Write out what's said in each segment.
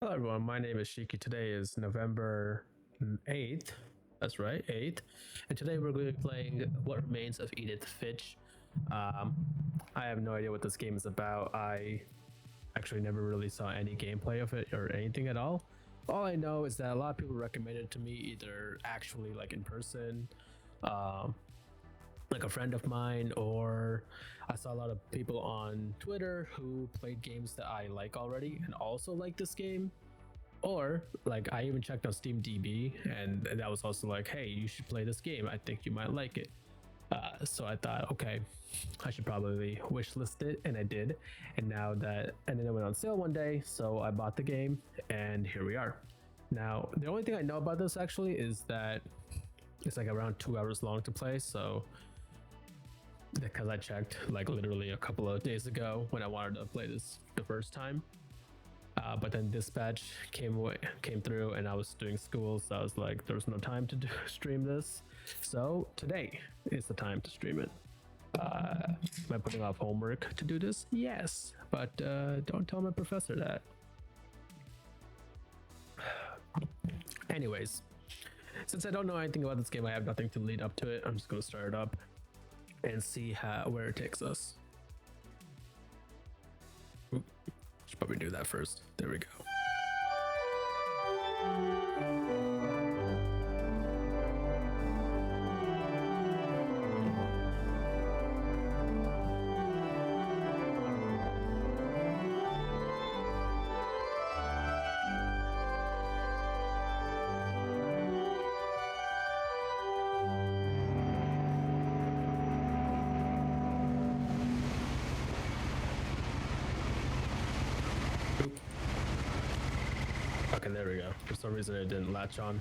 Hello everyone, my name is Shiki. Today is November 8th. That's right, 8th. And today we're going to be playing What Remains of Edith Finch. I have no idea what this game is about. I actually never really saw any gameplay of it or anything at all. All I know is that a lot of people recommended it to me either actually like in person, like a friend of mine, or I saw a lot of people on Twitter who played games that I like already and also like this game. Or like I even checked on Steam DB and that was also like, hey, you should play this game. I think you might like it. So I thought, okay, I should probably wishlist it, and I did. And then it went on sale one day, so I bought the game, and here we are. Now, the only thing I know about this actually is that it's like around 2 hours long to play. So because I checked like literally a couple of days ago when I wanted to play this the first time. But then dispatch came through and I was doing school, so I was like, there was no time to stream this. So today is the time to stream it. Am I putting off homework to do this? Yes, but don't tell my professor that. Anyways, since I don't know anything about this game, I have nothing to lead up to it. I'm just gonna start it up and see where it takes us. Oop, should probably do that first. There we go. Okay, there we go. For some reason it didn't latch on.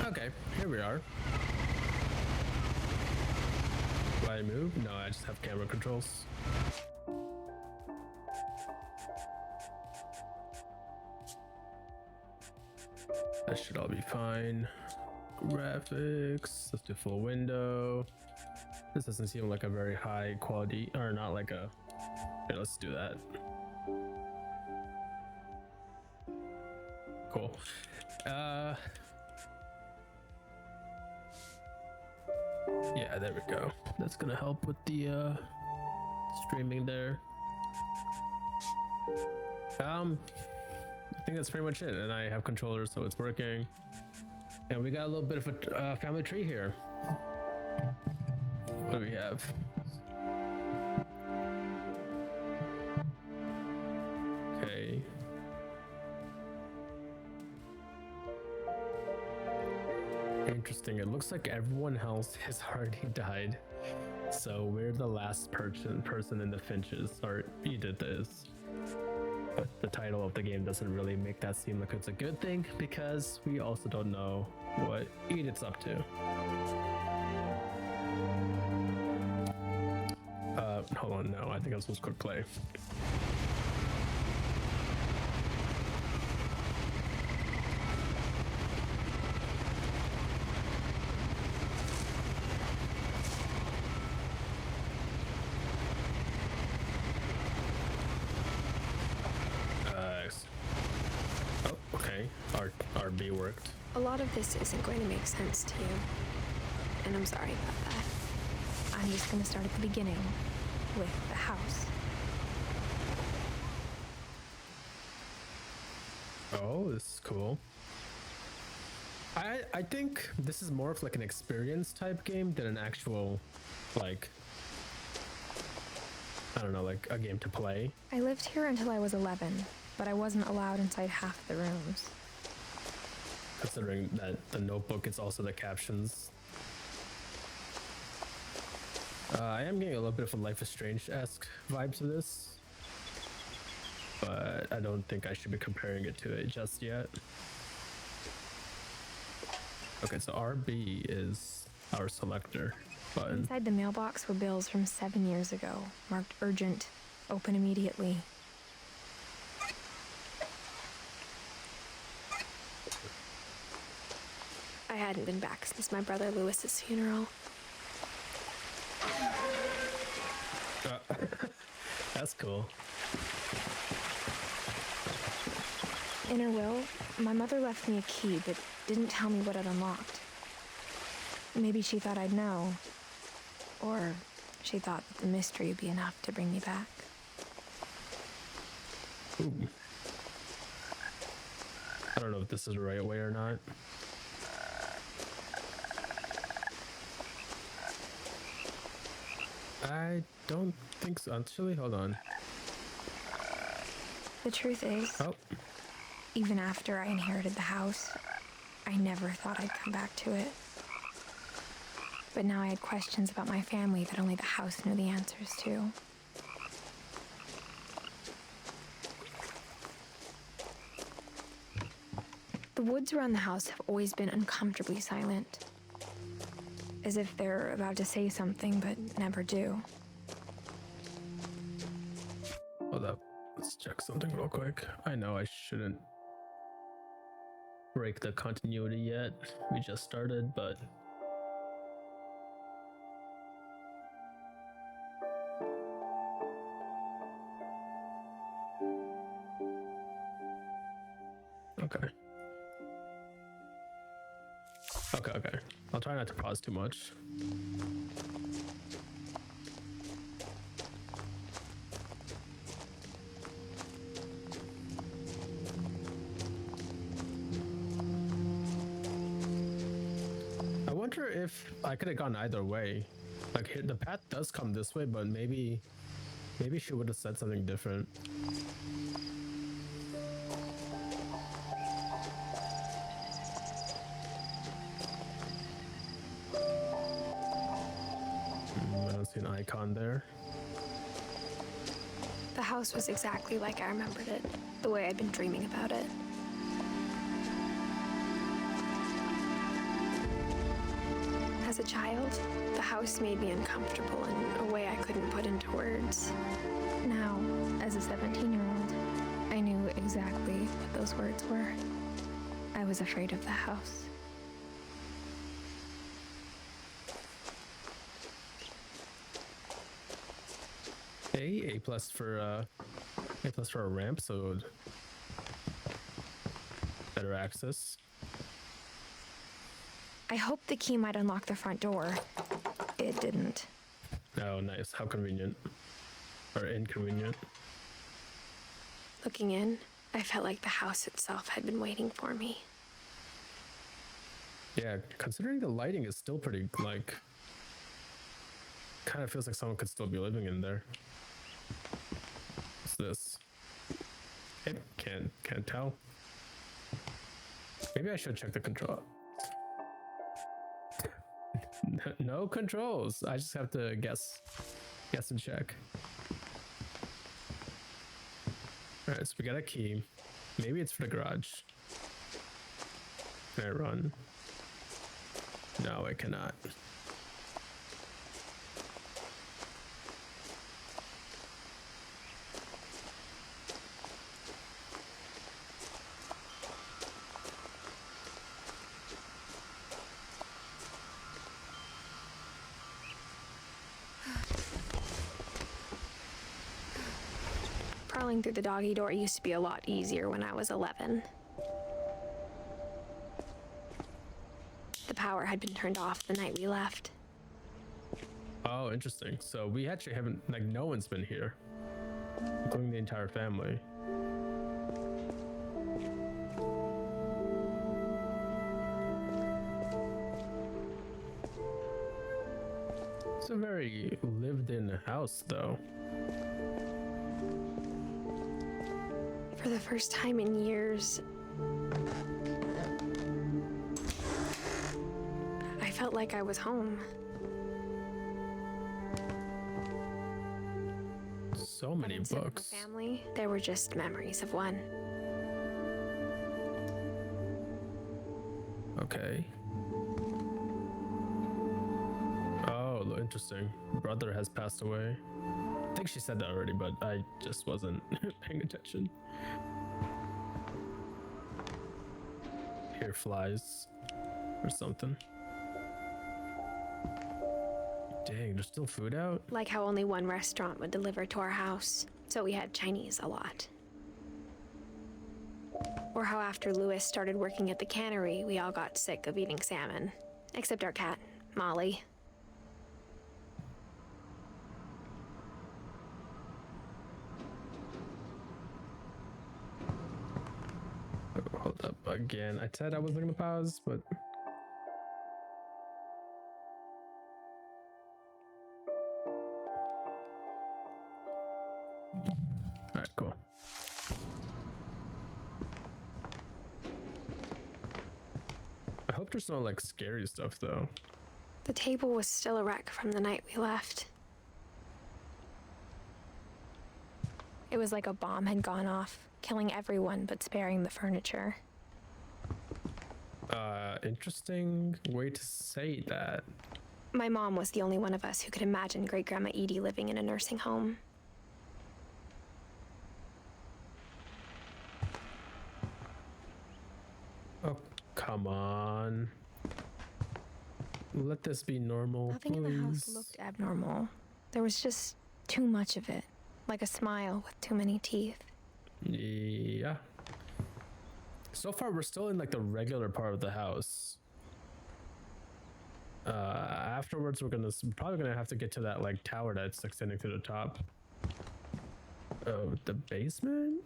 Okay, here we are. Do I move? No, I just have camera controls. That should all be fine. Graphics, let's do full window. This doesn't seem like a very high quality, or not like a, okay, let's do that. Cool. Yeah, there we go. That's gonna help with the streaming there. I think that's pretty much it, and I have controllers, so it's working. And we got a little bit of a family tree here. What do we have? Okay. Interesting. It looks like everyone else has already died, so we're the last person in the Finches, or Edith is. But the title of the game doesn't really make that seem like it's a good thing, because we also don't know what Edith's up to. Hold on, no, I think I'm supposed to click play. Oh, okay. RB worked. A lot of this isn't going to make sense to you, and I'm sorry about that. I'm just going to start at the beginning with the house. Oh, this is cool. I think this is more of like an experience type game than an actual, like, I don't know, like a game to play. I lived here until I was 11, but I wasn't allowed inside half the rooms. Considering that the notebook is also the captions. I am getting a little bit of a Life is Strange-esque vibe to this, but I don't think I should be comparing it to it just yet. Okay, so RB is our selector button. Inside the mailbox were bills from 7 years ago, marked urgent, open immediately. I hadn't been back since my brother Lewis's funeral. That's cool. In her will, my mother left me a key but didn't tell me what it unlocked. Maybe she thought I'd know. Or she thought that the mystery would be enough to bring me back. Ooh. I don't know if this is the right way or not. I don't think so. Actually, hold on. The truth is, even after I inherited the house, I never thought I'd come back to it. But now I had questions about my family that only the house knew the answers to. The woods around the house have always been uncomfortably silent. As if they're about to say something, but never do. Hold up. Let's check something real quick. I know I shouldn't break the continuity yet. We just started, but... Okay. Okay. I'll try not to pause too much. I wonder if I could have gone either way. Like, here, the path does come this way, but maybe she would have said something different. I don't see an icon there. The house was exactly like I remembered it, the way I'd been dreaming about it. As a child, the house made me uncomfortable in a way I couldn't put into words. Now, as a 17-year-old, I knew exactly what those words were. I was afraid of the house. A plus for a ramp, so better access. I hoped the key might unlock the front door. It didn't. Oh, nice. How convenient. Or inconvenient. Looking in, I felt like the house itself had been waiting for me. Yeah, considering the lighting is still pretty, like, kind of feels like someone could still be living in there. What's this? I can't tell. Maybe I should check the control. No controls. I just have to guess and check. All right, so we got a key. Maybe it's for the garage. Can I run? No, I cannot. Crawling through the doggy door used to be a lot easier when I was 11. The power had been turned off the night we left. Oh, interesting. So we actually haven't, like, no one's been here, including the entire family. It's a very lived-in house, though. For the first time in years, I felt like I was home. So many Instead of a books. family, there were just memories of one. Okay. Oh, interesting. Brother has passed away. I think she said that already, but I just wasn't paying attention. Here, flies or something. Dang, there's still food out? Like how only one restaurant would deliver to our house, so we had Chinese a lot. Or how after Lewis started working at the cannery, we all got sick of eating salmon. Except our cat, Molly. Oh, hold up again. I said I wasn't gonna pause, but alright, cool. I hope there's no like scary stuff though. The table was still a wreck from the night we left. It was like a bomb had gone off, killing everyone but sparing the furniture. Interesting way to say that. My mom was the only one of us who could imagine Great Grandma Edie living in a nursing home. Oh, come on. Let this be normal. Nothing in the house please. looked abnormal. There was just too much of it, like a smile with too many teeth. Yeah. So far, we're still in like the regular part of the house. Afterwards, we're probably gonna have to get to that like tower that's extending to the top. Oh, the basement.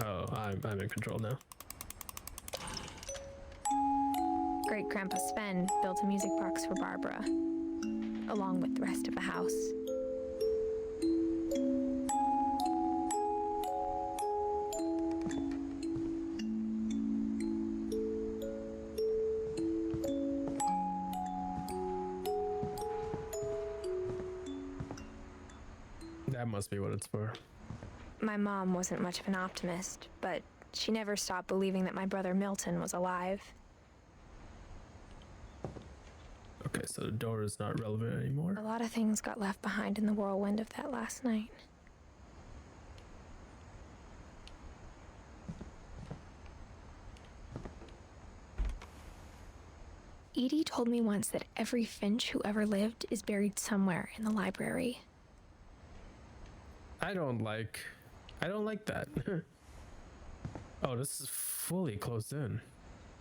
Oh, I'm in control now. Great Grandpa Sven built a music box for Barbara, along with the rest of the house. That must be what it's for. My mom wasn't much of an optimist, but she never stopped believing that my brother Milton was alive. Okay, so the door is not relevant anymore. A lot of things got left behind in the whirlwind of that last night. Edie told me once that every Finch who ever lived is buried somewhere in the library. I don't like that. Oh, this is fully closed in.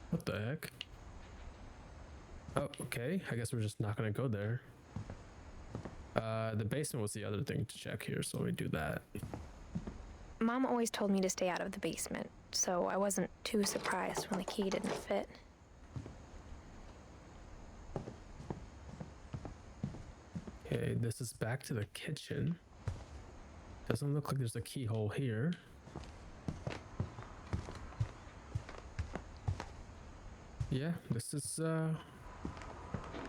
What the heck? Oh, okay. I guess we're just not gonna go there. The basement was the other thing to check here, so we do that. Mom always told me to stay out of the basement, so I wasn't too surprised when the key didn't fit. Okay, this is back to the kitchen. Doesn't look like there's a keyhole here. Yeah, this is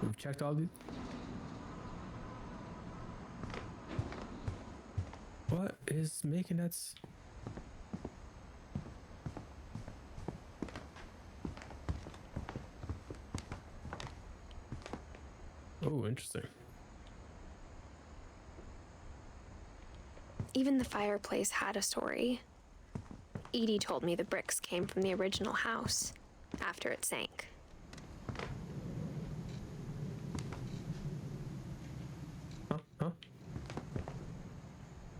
we've checked all these. What is making that Oh, interesting. Even the fireplace had a story. Edie told me the bricks came from the original house after it sank. Huh?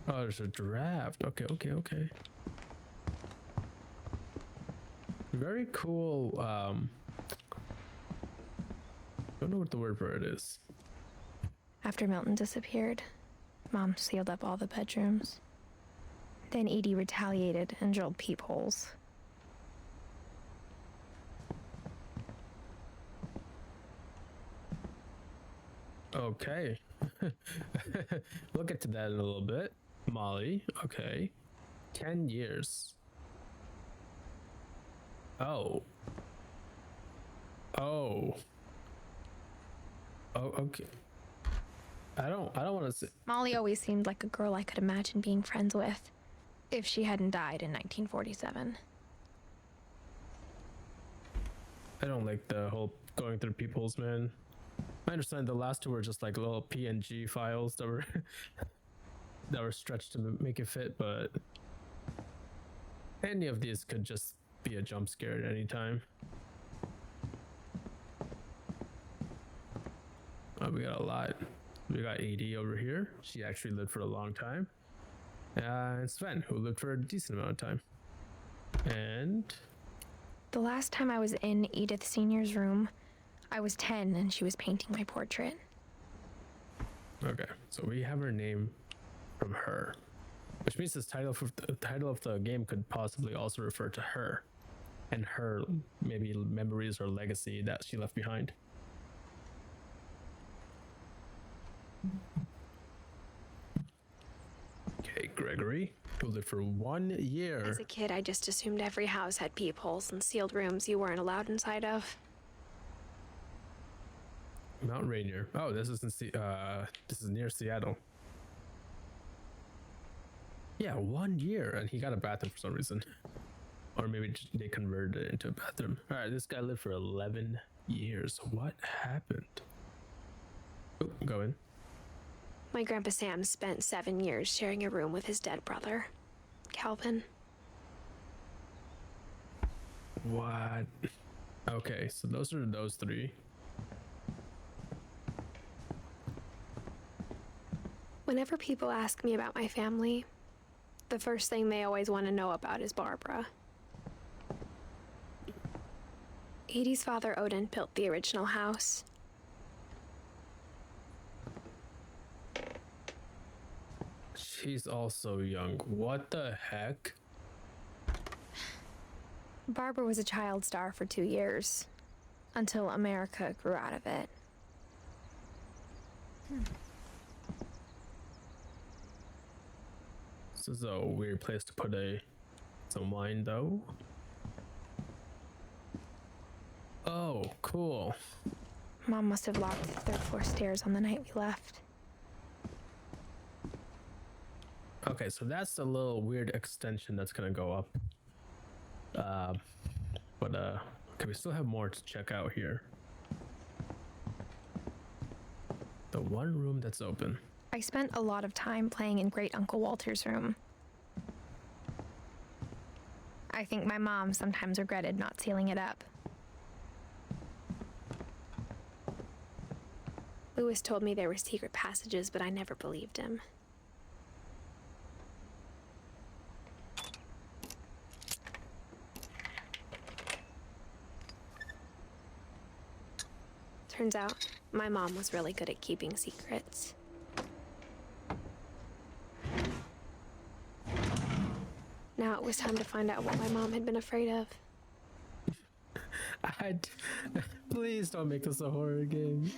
Oh, there's a draft. Okay. Very cool. Don't know what the word for it is. After Milton disappeared, Mom sealed up all the bedrooms. Then Edie retaliated and drilled peepholes. Okay. We'll get to that in a little bit. Molly, okay. 10 years. Oh. Oh, okay. I don't want to say. Molly always seemed like a girl I could imagine being friends with, if she hadn't died in 1947. I don't like the whole going through people's, man. I understand the last two were just like little PNG files that were that were stretched to make it fit, but any of these could just be a jump scare at any time. We got a lot. We got AD over here. She actually lived for a long time. And Sven, who lived for a decent amount of time. And The last time I was in Edith Senior's room, I was 10 and she was painting my portrait. okay, so we have her name from her, which means the title of the game could possibly also refer to her and her maybe memories or legacy that she left behind. Okay, Gregory, who lived for 1 year. As a kid, I just assumed every house had peepholes and sealed rooms you weren't allowed inside of. Mount Rainier. Oh, this is near Seattle. Yeah, 1 year, and he got a bathroom for some reason, or maybe they converted it into a bathroom. All right, this guy lived for 11 years. What happened? Oh, go in. My Grandpa Sam spent 7 years sharing a room with his dead brother, Calvin. What? Okay, so those are those three. Whenever people ask me about my family, the first thing they always want to know about is Barbara. Edie's father, Odin, built the original house. She's also young. What the heck? Barbara was a child star for 2 years, until America grew out of it. This is a weird place to put some wine, though. Oh, cool. Mom must have locked the third floor stairs on the night we left. Okay, so that's the little weird extension that's gonna go up. Okay, we still have more to check out here. The one room that's open. I spent a lot of time playing in Great Uncle Walter's room. I think my mom sometimes regretted not sealing it up. Lewis told me there were secret passages, but I never believed him. Turns out, my mom was really good at keeping secrets. Now it was time to find out what my mom had been afraid of. Please don't make this a horror game.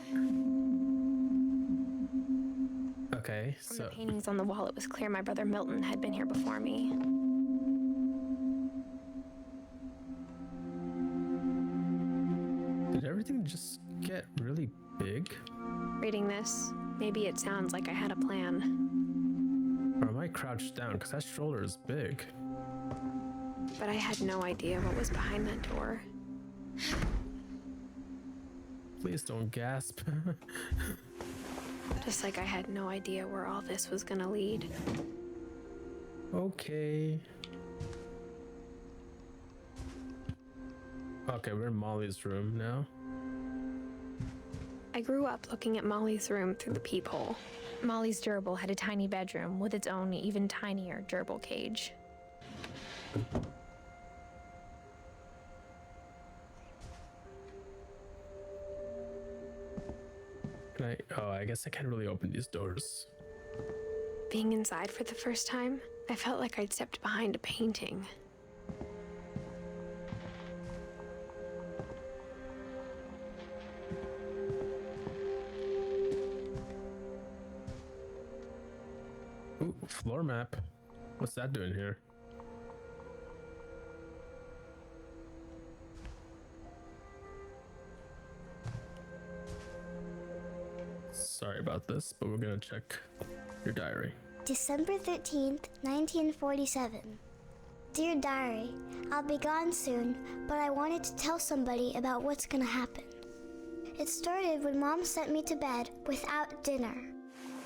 Okay, From so the paintings on the wall, it was clear my brother Milton had been here before me. did everything just get really big? Reading this, maybe it sounds like I had a plan. Or am I crouched down? Because that shoulder is big. But I had no idea what was behind that door. Please don't gasp. Just like I had no idea where all this was gonna lead. Okay. Okay, we're in Molly's room now. I grew up looking at Molly's room through the peephole. Molly's gerbil had a tiny bedroom with its own even tinier gerbil cage. I guess I can't really open these doors. Being inside for the first time, I felt like I'd stepped behind a painting. Ooh, floor map. What's that doing here? Sorry about this, but we're gonna check your diary. December 13th, 1947. Dear Diary, I'll be gone soon, but I wanted to tell somebody about what's gonna happen. It started when Mom sent me to bed without dinner.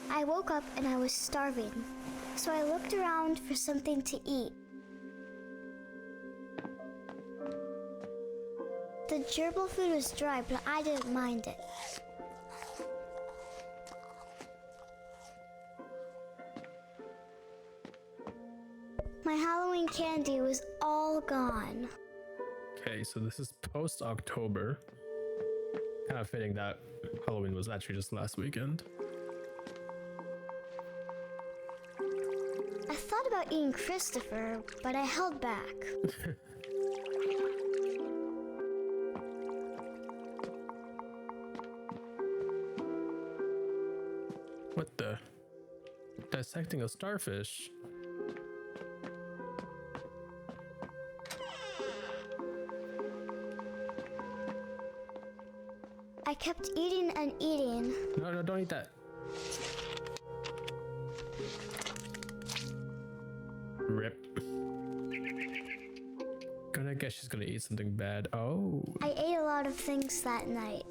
I woke up and I was starving, so I looked around for something to eat. The gerbil food was dry, but I didn't mind it. My Halloween candy was all gone. Okay, so this is post-October. Kind of fitting that Halloween was actually just last weekend. I thought about eating Christopher, but I held back. What the? Dissecting a starfish? I kept eating and eating. No, don't eat that. Rip. Gonna guess she's gonna eat something bad. Oh. I ate a lot of things that night.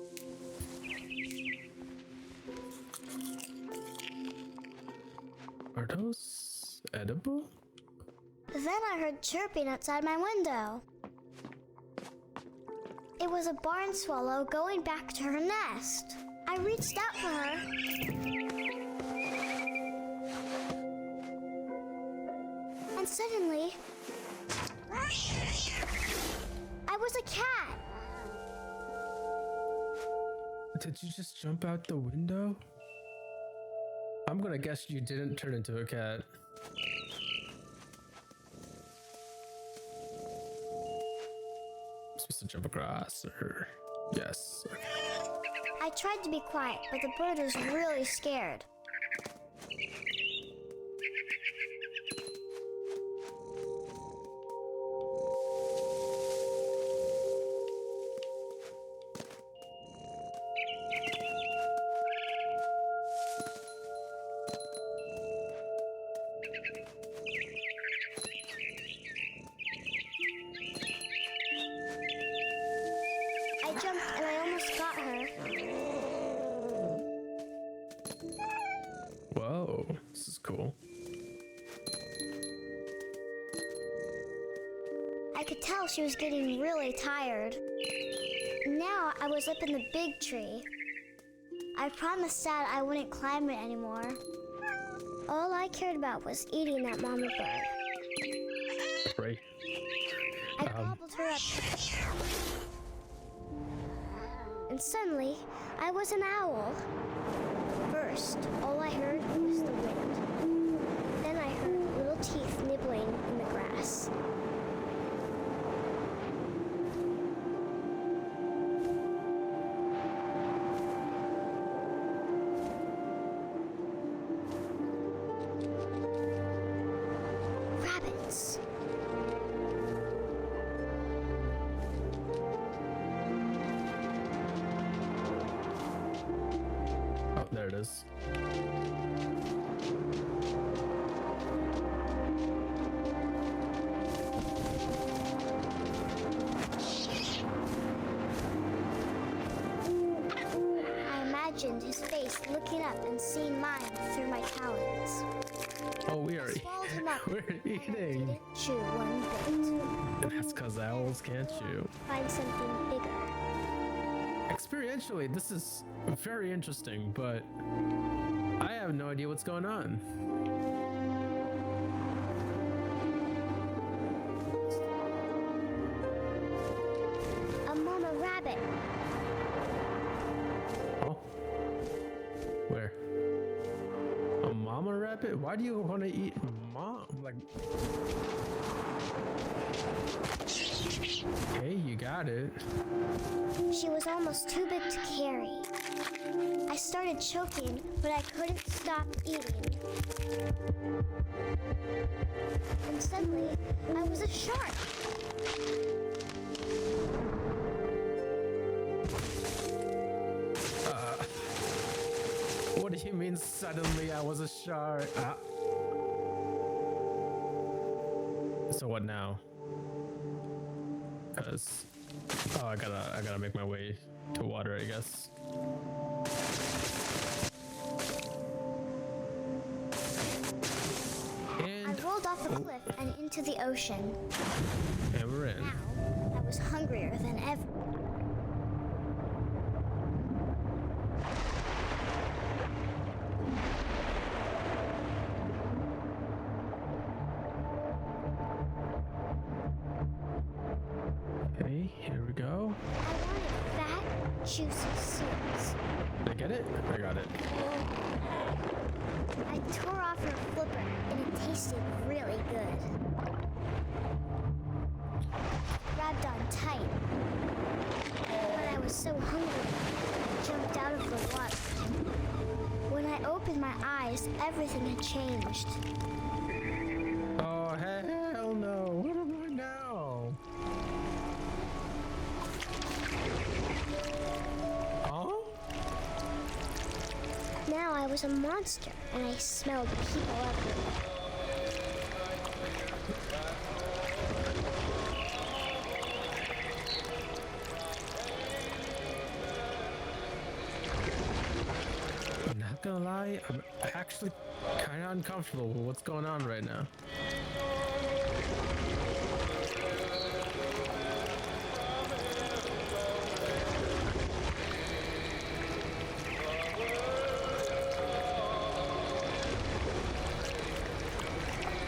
Are those edible? Then I heard chirping outside my window. It was a barn swallow going back to her nest. I reached out for her. And suddenly, I was a cat. Did you just jump out the window? I'm gonna guess you didn't turn into a cat. I'm supposed to jump across, or yes. Okay. I tried to be quiet, but the bird was really scared. I jumped and I almost got her. Whoa, this is cool. I could tell she was getting really tired. Now I was up in the big tree. I promised Dad I wouldn't climb it anymore. All I cared about was eating that mama bird. Right. I gobbled her up. And suddenly, I was an owl. First, all I heard was the wind. Then I heard little teeth nibbling in the grass. Rabbits. Oh, there it is. I imagined his face looking up and seeing mine through my talons. Oh, we are. Swallowed him up. We're and I eating. didn't chew one bit. That's because owls can't chew. Find something bigger. Experientially, this is very interesting, but I have no idea what's going on. A mama rabbit. Oh. Where? A mama rabbit? Why do you want to eat mom? Like. Hey, you got it. She was almost too big to carry. I started choking, but I couldn't stop eating. And suddenly, I was a shark. What do you mean suddenly I was a shark? So what now? Cause I gotta make my way to water, I guess. I And rolled off the cliff and into the ocean. we're in. Now, I was hungrier than ever. juicy seeds. Did I get it? I got it. I tore off her flipper, and it tasted really good. Grabbed on tight. But I was so hungry, I jumped out of the water. When I opened my eyes, everything had changed. Oh, hell no. What am I now? Oh? Now I was a monster, and I smelled people everywhere. Not gonna lie, I'm actually kind of uncomfortable with what's going on right now.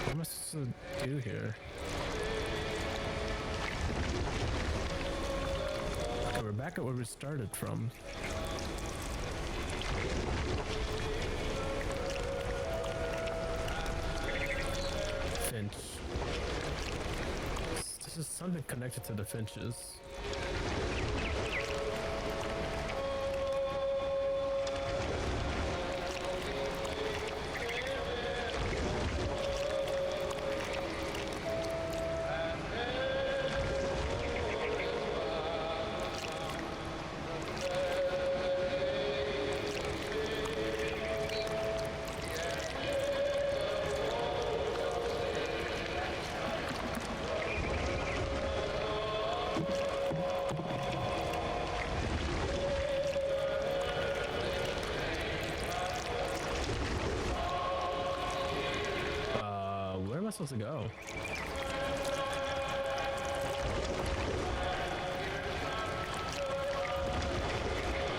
What am I supposed to do here? Okay, we're back at where we started from. Finch. This is something connected to the Finches. Where am I supposed to go?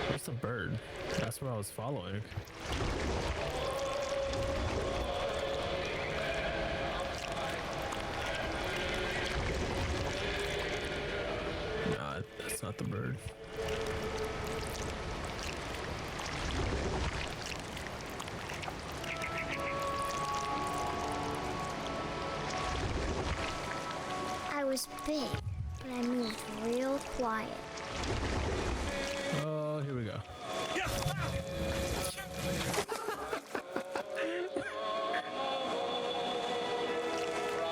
Where's the bird? That's where I was following. Nah, that's not the bird. I was big, but I moved real quiet. Oh, here we go.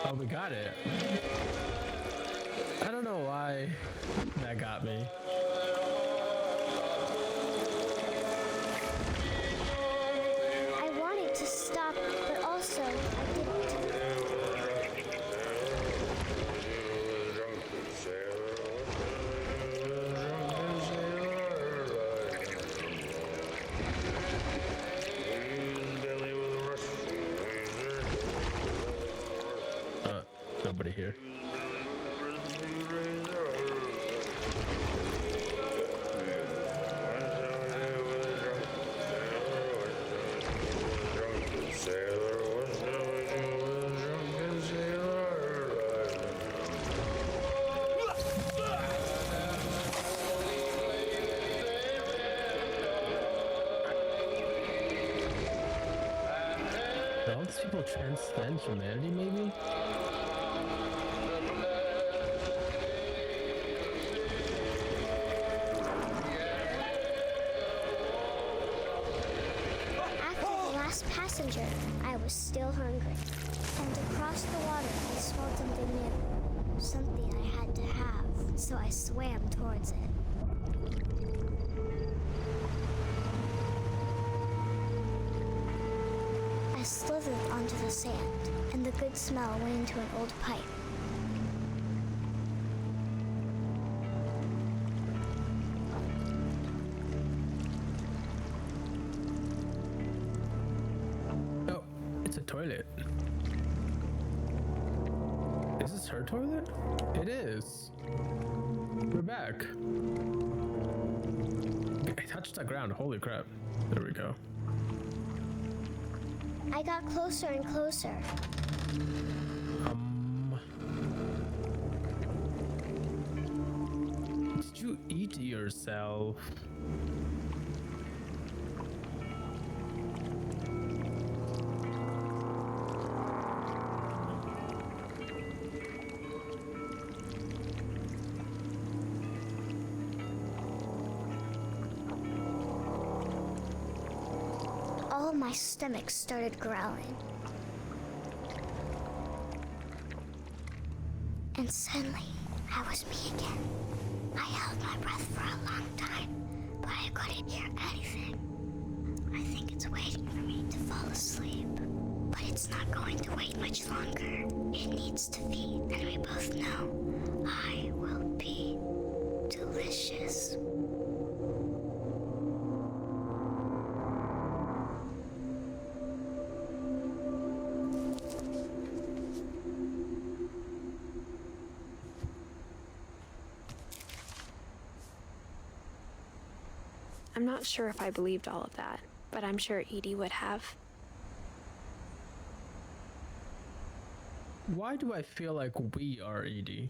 Oh, we got it. I don't know why that got me. I wanted to stop, but also I didn't. Nobody here. Do all these people transcend humanity, maybe? Passenger, I was still hungry. And across the water, I smelled something new. Something I had to have, so I swam towards it. I slithered onto the sand, and the good smell went into an old pipe. Toilet. Is this her toilet? It is. We're back. I touched the ground. Holy crap. There we go. I got closer and closer. Did you eat to yourself. All of my stomach started growling. And suddenly, I was me again. I held my breath for a long time, but I couldn't hear anything. I think it's waiting for me to fall asleep. But it's not going to wait much longer. It needs to feed, and we both know I will be delicious. I'm not sure if I believed all of that, but I'm sure Edie would have. Why do I feel like we are Edie?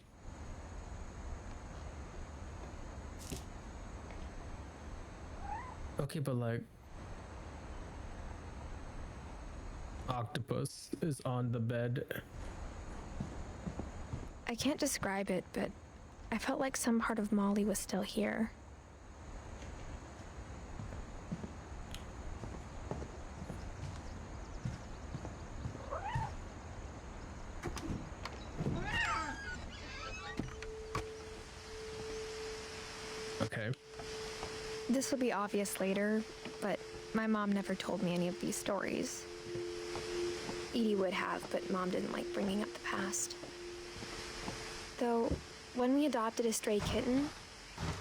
Okay, but like, octopus is on the bed. I can't describe it, but I felt like some part of Molly was still here. Okay. This will be obvious later, but my mom never told me any of these stories. Edie would have, but Mom didn't like bringing up the past. Though, when we adopted a stray kitten,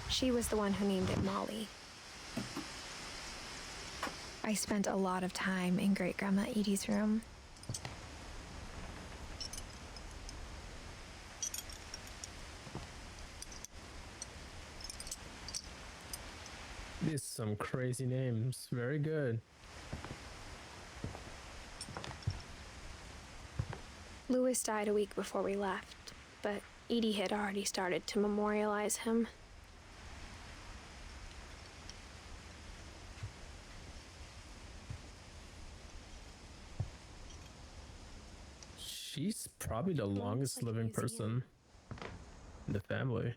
she was the one who named it Molly. I spent a lot of time in Great-Grandma Edie's room. These some crazy names. Very good. Louis died a week before we left, but Edie had already started to memorialize him. She's probably the longest like living a museum. person in the family.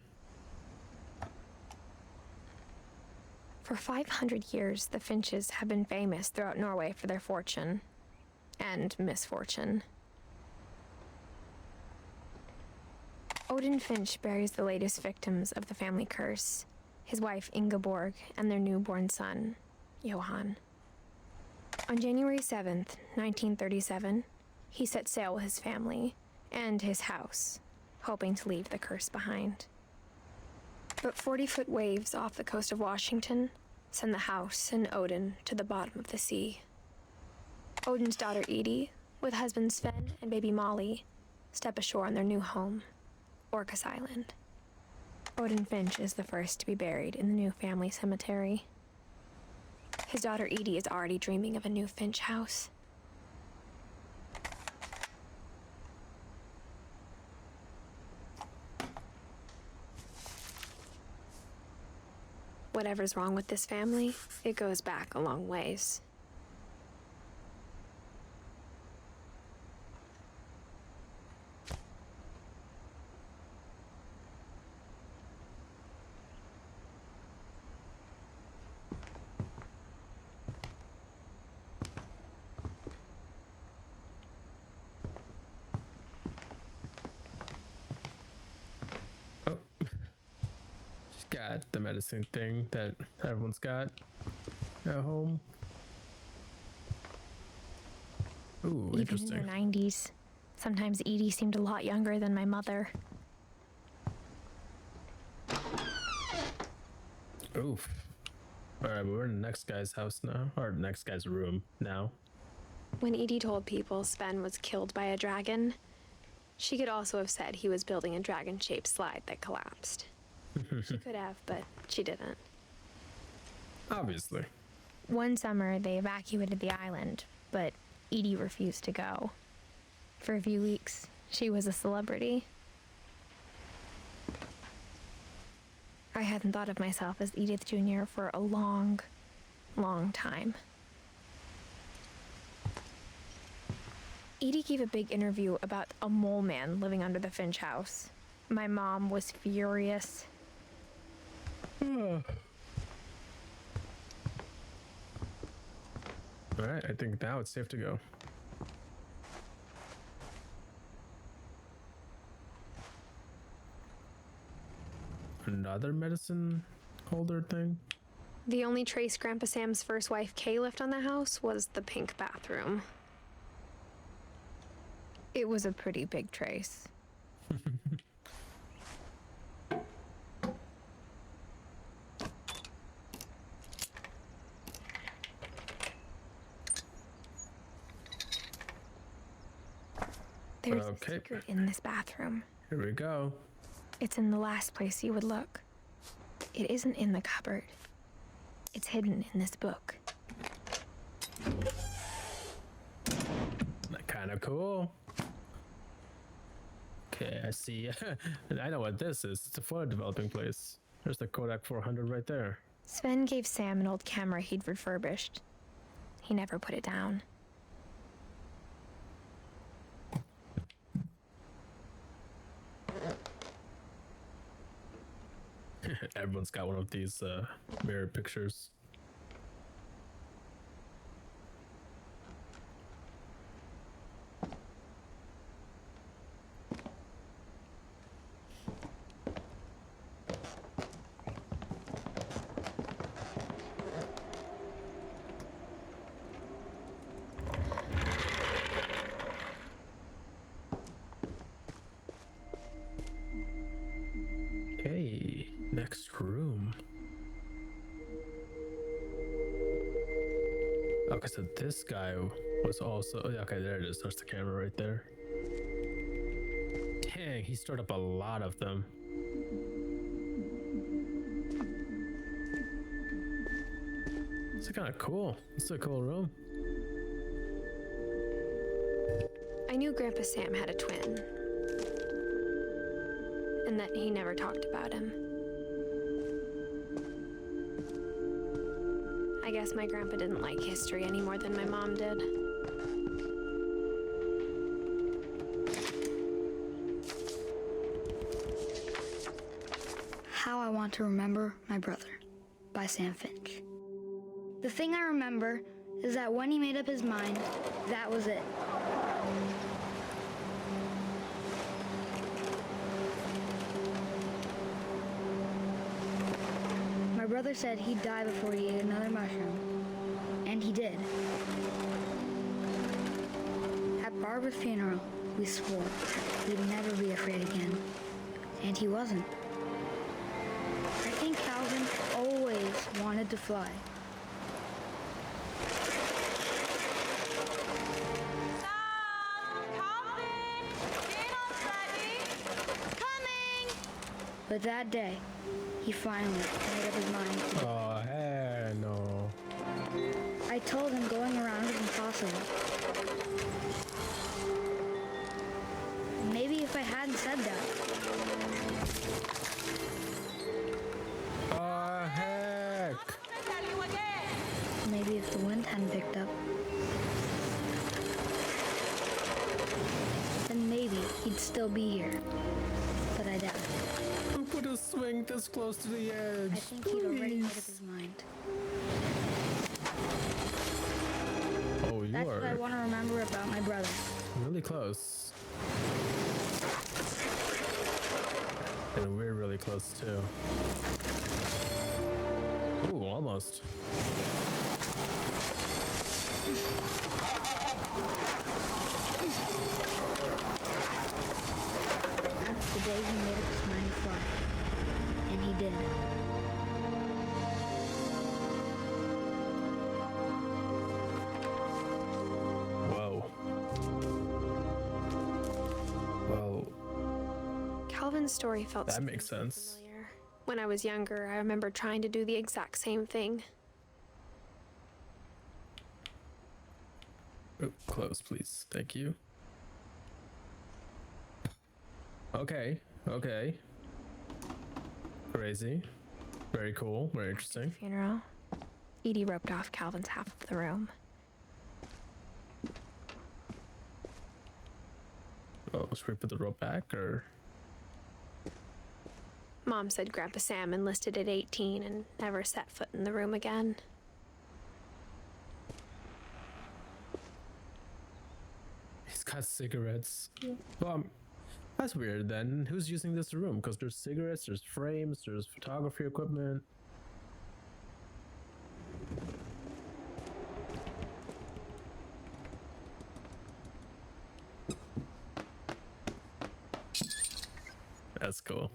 For 500 years, the Finches have been famous throughout Norway for their fortune and misfortune. Odin Finch buries the latest victims of the family curse, his wife Ingeborg and their newborn son, Johan. On January 7th, 1937, he set sail with his family and his house, hoping to leave the curse behind. But 40-foot waves off the coast of Washington send the house and Odin to the bottom of the sea. Odin's daughter Edie, with husband Sven and baby Molly, step ashore on their new home, Orcas Island. Odin Finch is the first to be buried in the new family cemetery. His daughter Edie is already dreaming of a new Finch house. Whatever's wrong with this family, it goes back a long ways. Got the medicine thing that everyone's got at home. Ooh, Even interesting. in her 90s, sometimes Edie seemed a lot younger than my mother. Oof. Alright, we're in the next guy's house now, or next guy's room now. When Edie told people Sven was killed by a dragon, she could also have said he was building a dragon-shaped slide that collapsed. She could have, but she didn't. Obviously. One summer, they evacuated the island, but Edie refused to go. For a few weeks, she was a celebrity. I hadn't thought of myself as Edith Jr. for a long, long time. Edie gave a big interview about a mole man living under the Finch house. My mom was furious. Alright, I think now it's safe to go. Another medicine holder thing? The only trace Grandpa Sam's first wife Kay left on the house was the pink bathroom. It was a pretty big trace. There's a secret in this bathroom. Here we go. It's in the last place you would look. It isn't in the cupboard. It's hidden in this book. Kind of cool. Okay, I see. I know what this is. It's a photo developing place. There's the Kodak 400 right there. Sven gave Sam an old camera he'd refurbished. He never put it down. Everyone's got one of these mirror pictures. Okay, next room. Okay, so this guy was also... Okay, there it is. There's the camera right there. Dang, he stored up a lot of them. It's kind of cool. It's a cool room. I knew Grandpa Sam had a twin. And that he never talked about him. I guess my grandpa didn't like history any more than my mom did. How I Want to Remember My Brother by Sam Finch. The thing I remember is that when he made up his mind, that was it. My brother said he'd die before he ate another mushroom, and he did. At Barbara's funeral, we swore we'd never be afraid again, and he wasn't. I think Calvin always wanted to fly. But that day, he finally made up his mind to Oh, hell no. I told him going around was impossible. Maybe if I hadn't said that. Oh, heck. Maybe if the wind hadn't picked up. Then maybe he'd still be here. But I doubt it. Who put a swing this close to the edge? I think he'd already made up his mind. Oh, you That's what I are want to remember about my brother. really close. And we're really close too. Ooh, almost. The day he made up his mind to fly. And he did. Whoa. Well, Calvin's story felt that makes strangely sense. familiar. When I was younger, I remember trying to do the exact same thing. Oh, close, please. Thank you. Okay, okay. Crazy. Very cool. Very interesting. Funeral. Edie roped off Calvin's half of the room. Oh, should we put the rope back or? Mom said Grandpa Sam enlisted at 18 and never set foot in the room again. He's got cigarettes. Well, that's weird then. Who's using this room? Because there's cigarettes, there's frames, there's photography equipment. That's cool.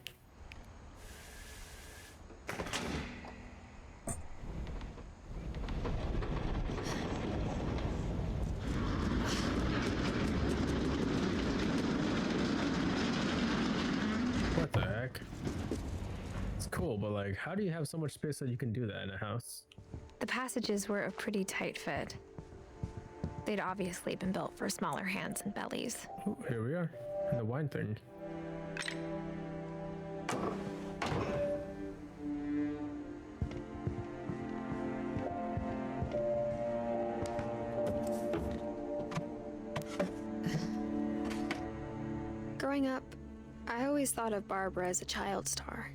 What the heck? It's cool, but like, how do you have so much space that you can do that in a house? The passages were a pretty tight fit. They'd obviously been built for smaller hands and bellies. Ooh, here we are, in the wine thing. Growing up, I always thought of Barbara as a child star.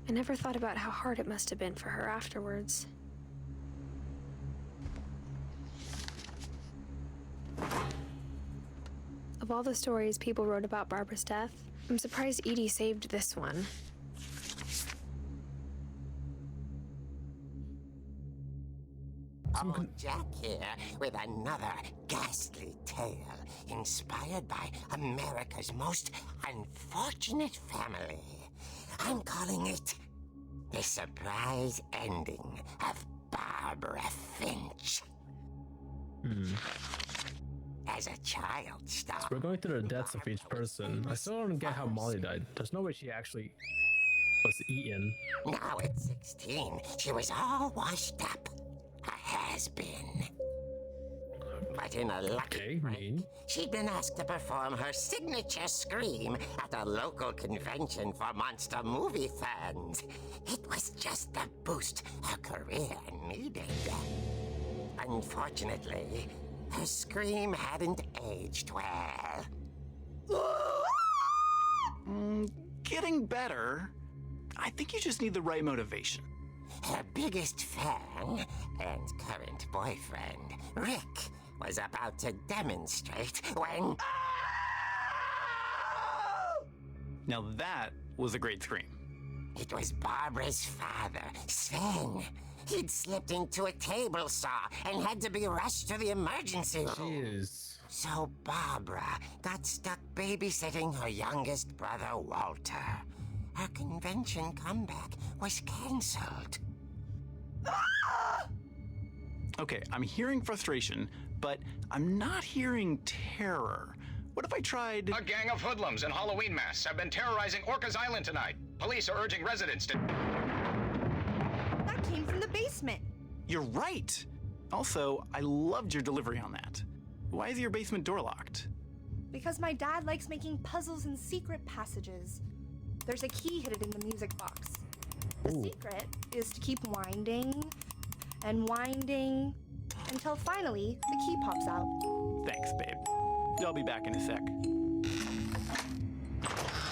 I never thought about how hard it must have been for her afterwards. Of all the stories people wrote about Barbara's death, I'm surprised Edie saved this one. Oh, Jack here with another ghastly tale inspired by America's most unfortunate family. I'm calling it The Surprise Ending of Barbara Finch. As a child star. We're going through the deaths of each person. I still don't get how Molly died. There's no way she actually was eaten. Now at 16, she was all washed up. A has-been. But in a lucky break, she'd been asked to perform her signature scream at a local convention for monster movie fans. It was just the boost her career needed. Unfortunately, her scream hadn't aged well. Getting better. I think you just need the right motivation. Her biggest fan and current boyfriend, Rick, was about to demonstrate when... Now that was a great scream. It was Barbara's father, Sven. He'd slipped into a table saw and had to be rushed to the emergency room. Jeez. So Barbara got stuck babysitting her youngest brother, Walter. Her convention comeback was cancelled. Okay, I'm hearing frustration, but I'm not hearing terror. What if I tried... A gang of hoodlums in Halloween masks have been terrorizing Orcas Island tonight. Police are urging residents to... That came from the basement. You're right. Also, I loved your delivery on that. Why is your basement door locked? Because my dad likes making puzzles and secret passages. There's a key hidden in the music box. The secret is to keep winding and winding until finally the key pops out. Thanks, babe. I'll be back in a sec.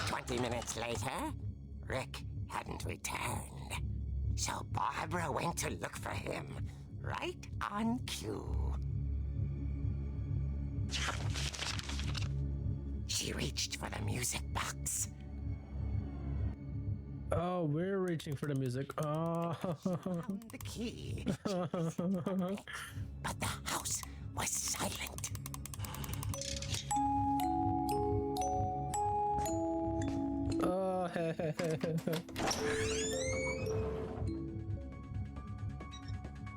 20 minutes later, Rick hadn't returned. So Barbara went to look for him, right on cue. She reached for the music box. Oh, we're reaching for the music. Oh. Found the key. But the house was silent. Oh.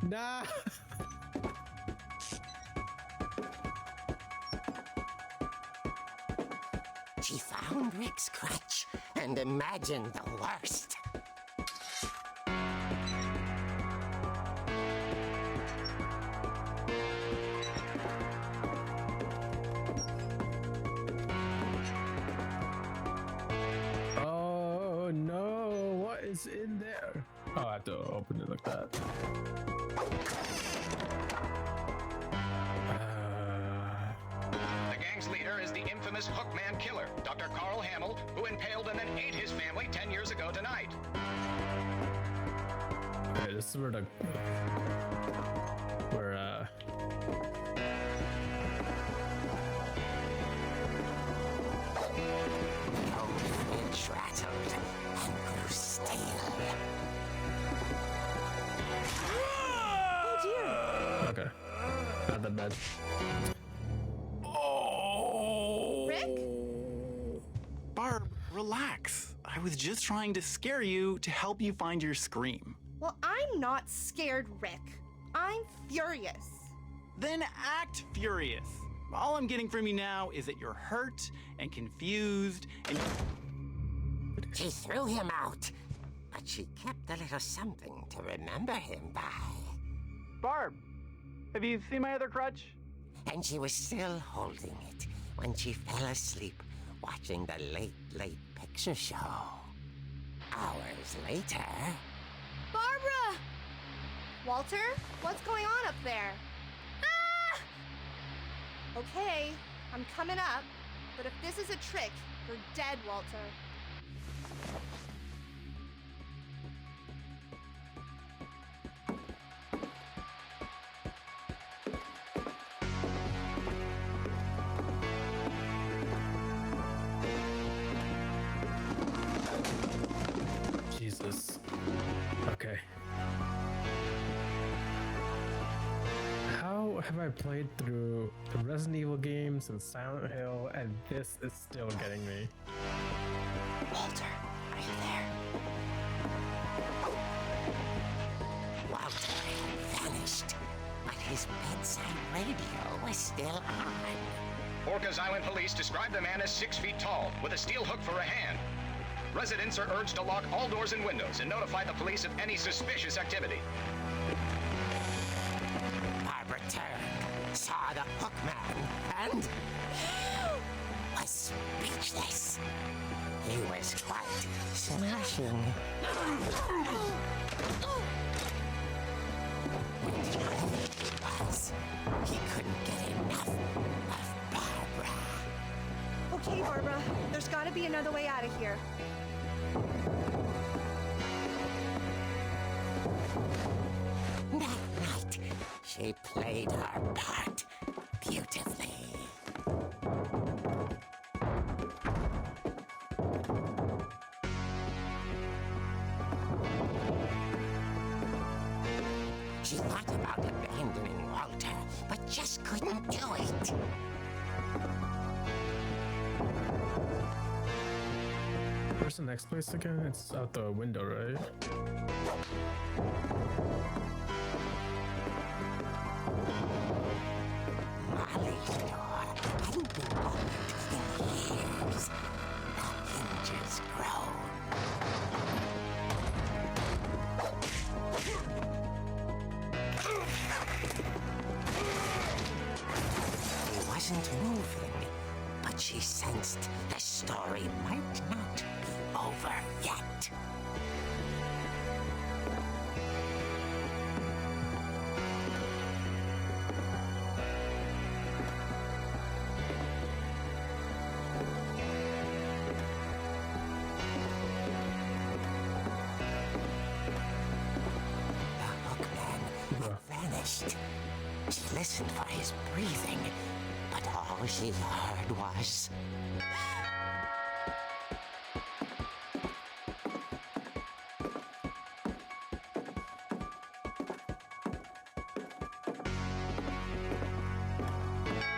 Nah. She found Rick's crutch and imagined the worst. is in there? Oh, I have to open it like that. The gang's leader is the infamous Hookman killer, Dr. Carl Hamill, who impaled and then ate his family 10 years ago tonight. Okay, this is where Finch rattled and grew stale. Oh dear. okay. Not that bad. Rick? Barb, relax. I was just trying to scare you to help you find your scream. Well, I'm not scared, Rick. I'm furious. Then act furious. All I'm getting from you now is that you're hurt and confused and... She threw him out, but she kept a little something to remember him by. Barb, have you seen my other crutch? And she was still holding it when she fell asleep watching the late picture show. Hours later... Barbara! Walter, what's going on up there? Ah! Okay, I'm coming up, but if this is a trick, you're dead, Walter. Jesus. Okay. How have I played through the Resident Evil games and Silent Hill, and this is still getting me? Walter, are you there? Walter had vanished, but his bedside radio was still on. Orcas Island police describe the man as 6 feet tall, with a steel hook for a hand. Residents are urged to lock all doors and windows and notify the police of any suspicious activity. Barbara turned, saw the Hookman, and was speechless. He was quite smashing. He couldn't get enough of Barbara. Okay, Barbara, there's gotta be another way out of here. That night, she played her part beautifully. She thought about abandoning Walter, but just couldn't do it. Where's the next place again? It's out the window, right? Molly's door hadn't been opened in years. The hinges groaned. He wasn't moving, but she sensed the story might not be over yet. The Hookman had vanished. She listened for his breathing, but all she heard was...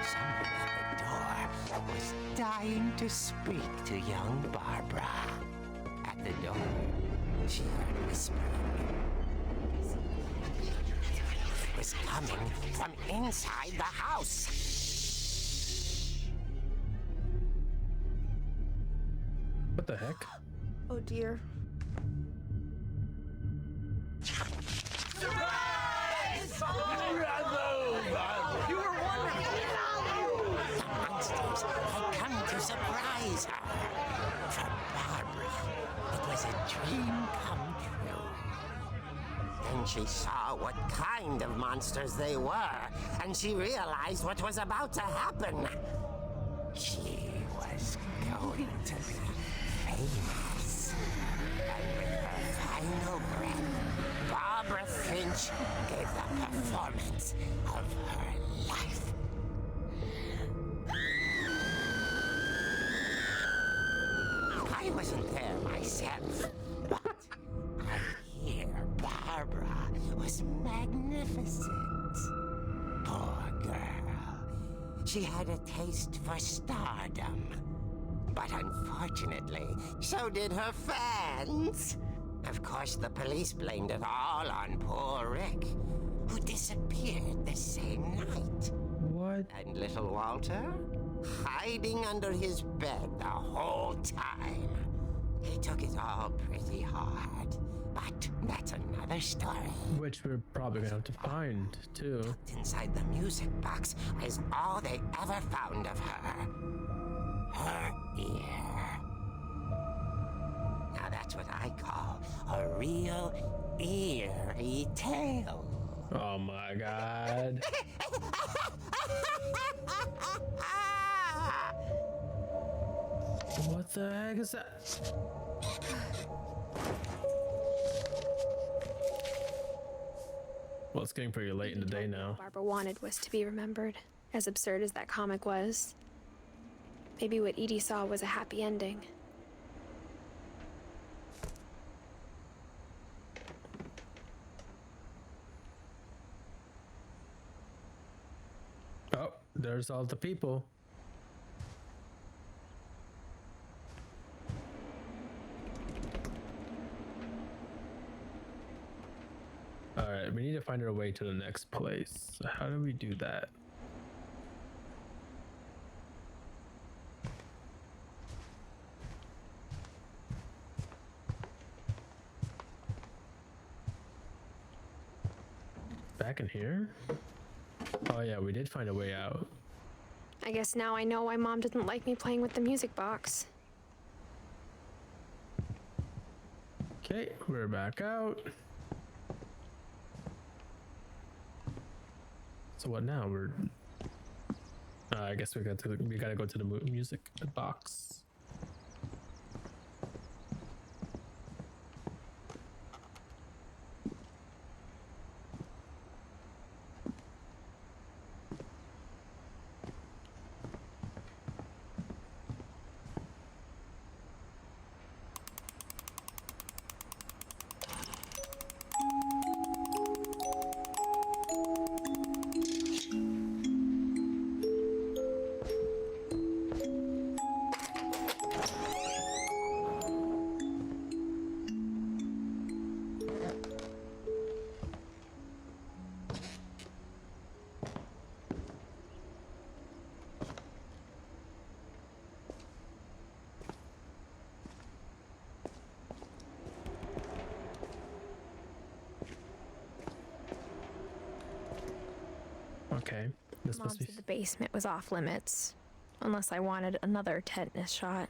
Someone at the door was dying to speak to young Barbara. At the door, she heard whispering. It was coming from inside the house. What the heck? Oh dear. The monsters had come to surprise her. For Barbara, it was a dream come she saw what kind of monsters they were, and she realized what was about to happen. She was going to be famous. And with her final breath, Barbara Finch gave the performance of her life. I wasn't there myself, but I hear Barbara was magnificent. Poor girl. She had a taste for stardom. But unfortunately, so did her fans. Of course, the police blamed it all on poor Rick, who disappeared the same night. What? And little Walter? Hiding under his bed the whole time. He took it all pretty hard, but that's another story. Which we're probably gonna have to find, too. Tucked inside the music box is all they ever found of her. Her ear. Now that's what I call a real eerie tale. Oh my god. What the heck is that? Well, it's getting pretty late in the day now. What Barbara wanted was to be remembered, as absurd as that comic was. Maybe what Edie saw was a happy ending. Oh, there's all the people. Alright, we need to find our way to the next place. So how do we do that? Back in here? Oh yeah, we did find a way out. I guess now I know why Mom didn't like me playing with the music box. Okay, we're back out. So what now? We're I guess we gotta go to the music box. Okay, this Mom must be. said the basement was off limits, unless I wanted another tetanus shot.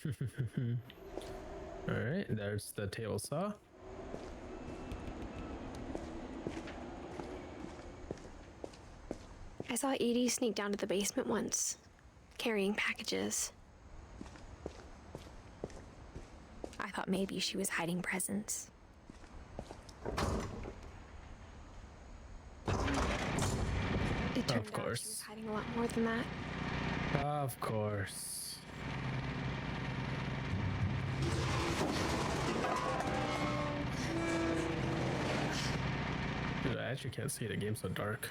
All right, there's the table saw. I saw Edie sneak down to the basement once, carrying packages. I thought maybe she was hiding presents. It turned Of out course. she was hiding a lot more than that. Of course. Dude, I actually can't see the game's so dark.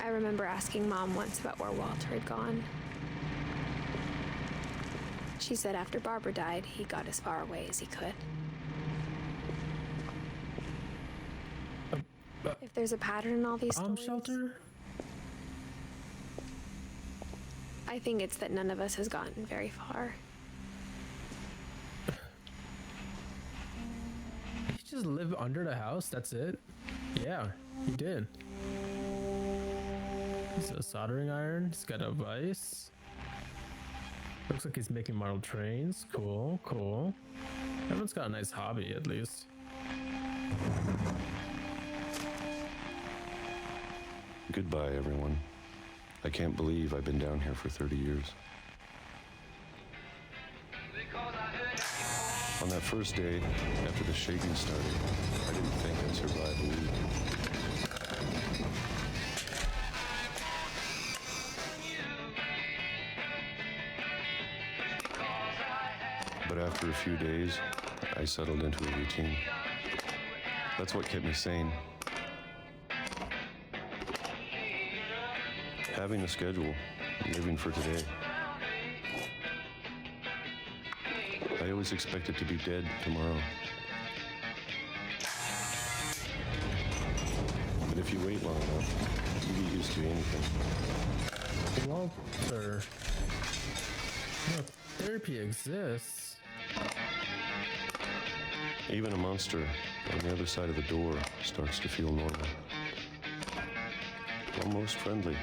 I remember asking Mom once about where Walter had gone. She said after Barbara died, he got as far away as he could. If there's a pattern in all these Bomb stories, shelter? I think it's that none of us has gotten very far. He just live under the house? That's it? Yeah, he did. He's a soldering iron. He's got a vice. Looks like he's making model trains. Cool, cool. Everyone's got a nice hobby, at least. Goodbye, everyone. I can't believe I've been down here for 30 years. On that first day, after the shaking started, I didn't think I'd survive a week. But after a few days, I settled into a routine. That's what kept me sane. Having a schedule, living for today. I always expected to be dead tomorrow. But if you wait long enough, you get used to anything. Walter, no, therapy exists. Even a monster on the other side of the door starts to feel normal. Almost friendly.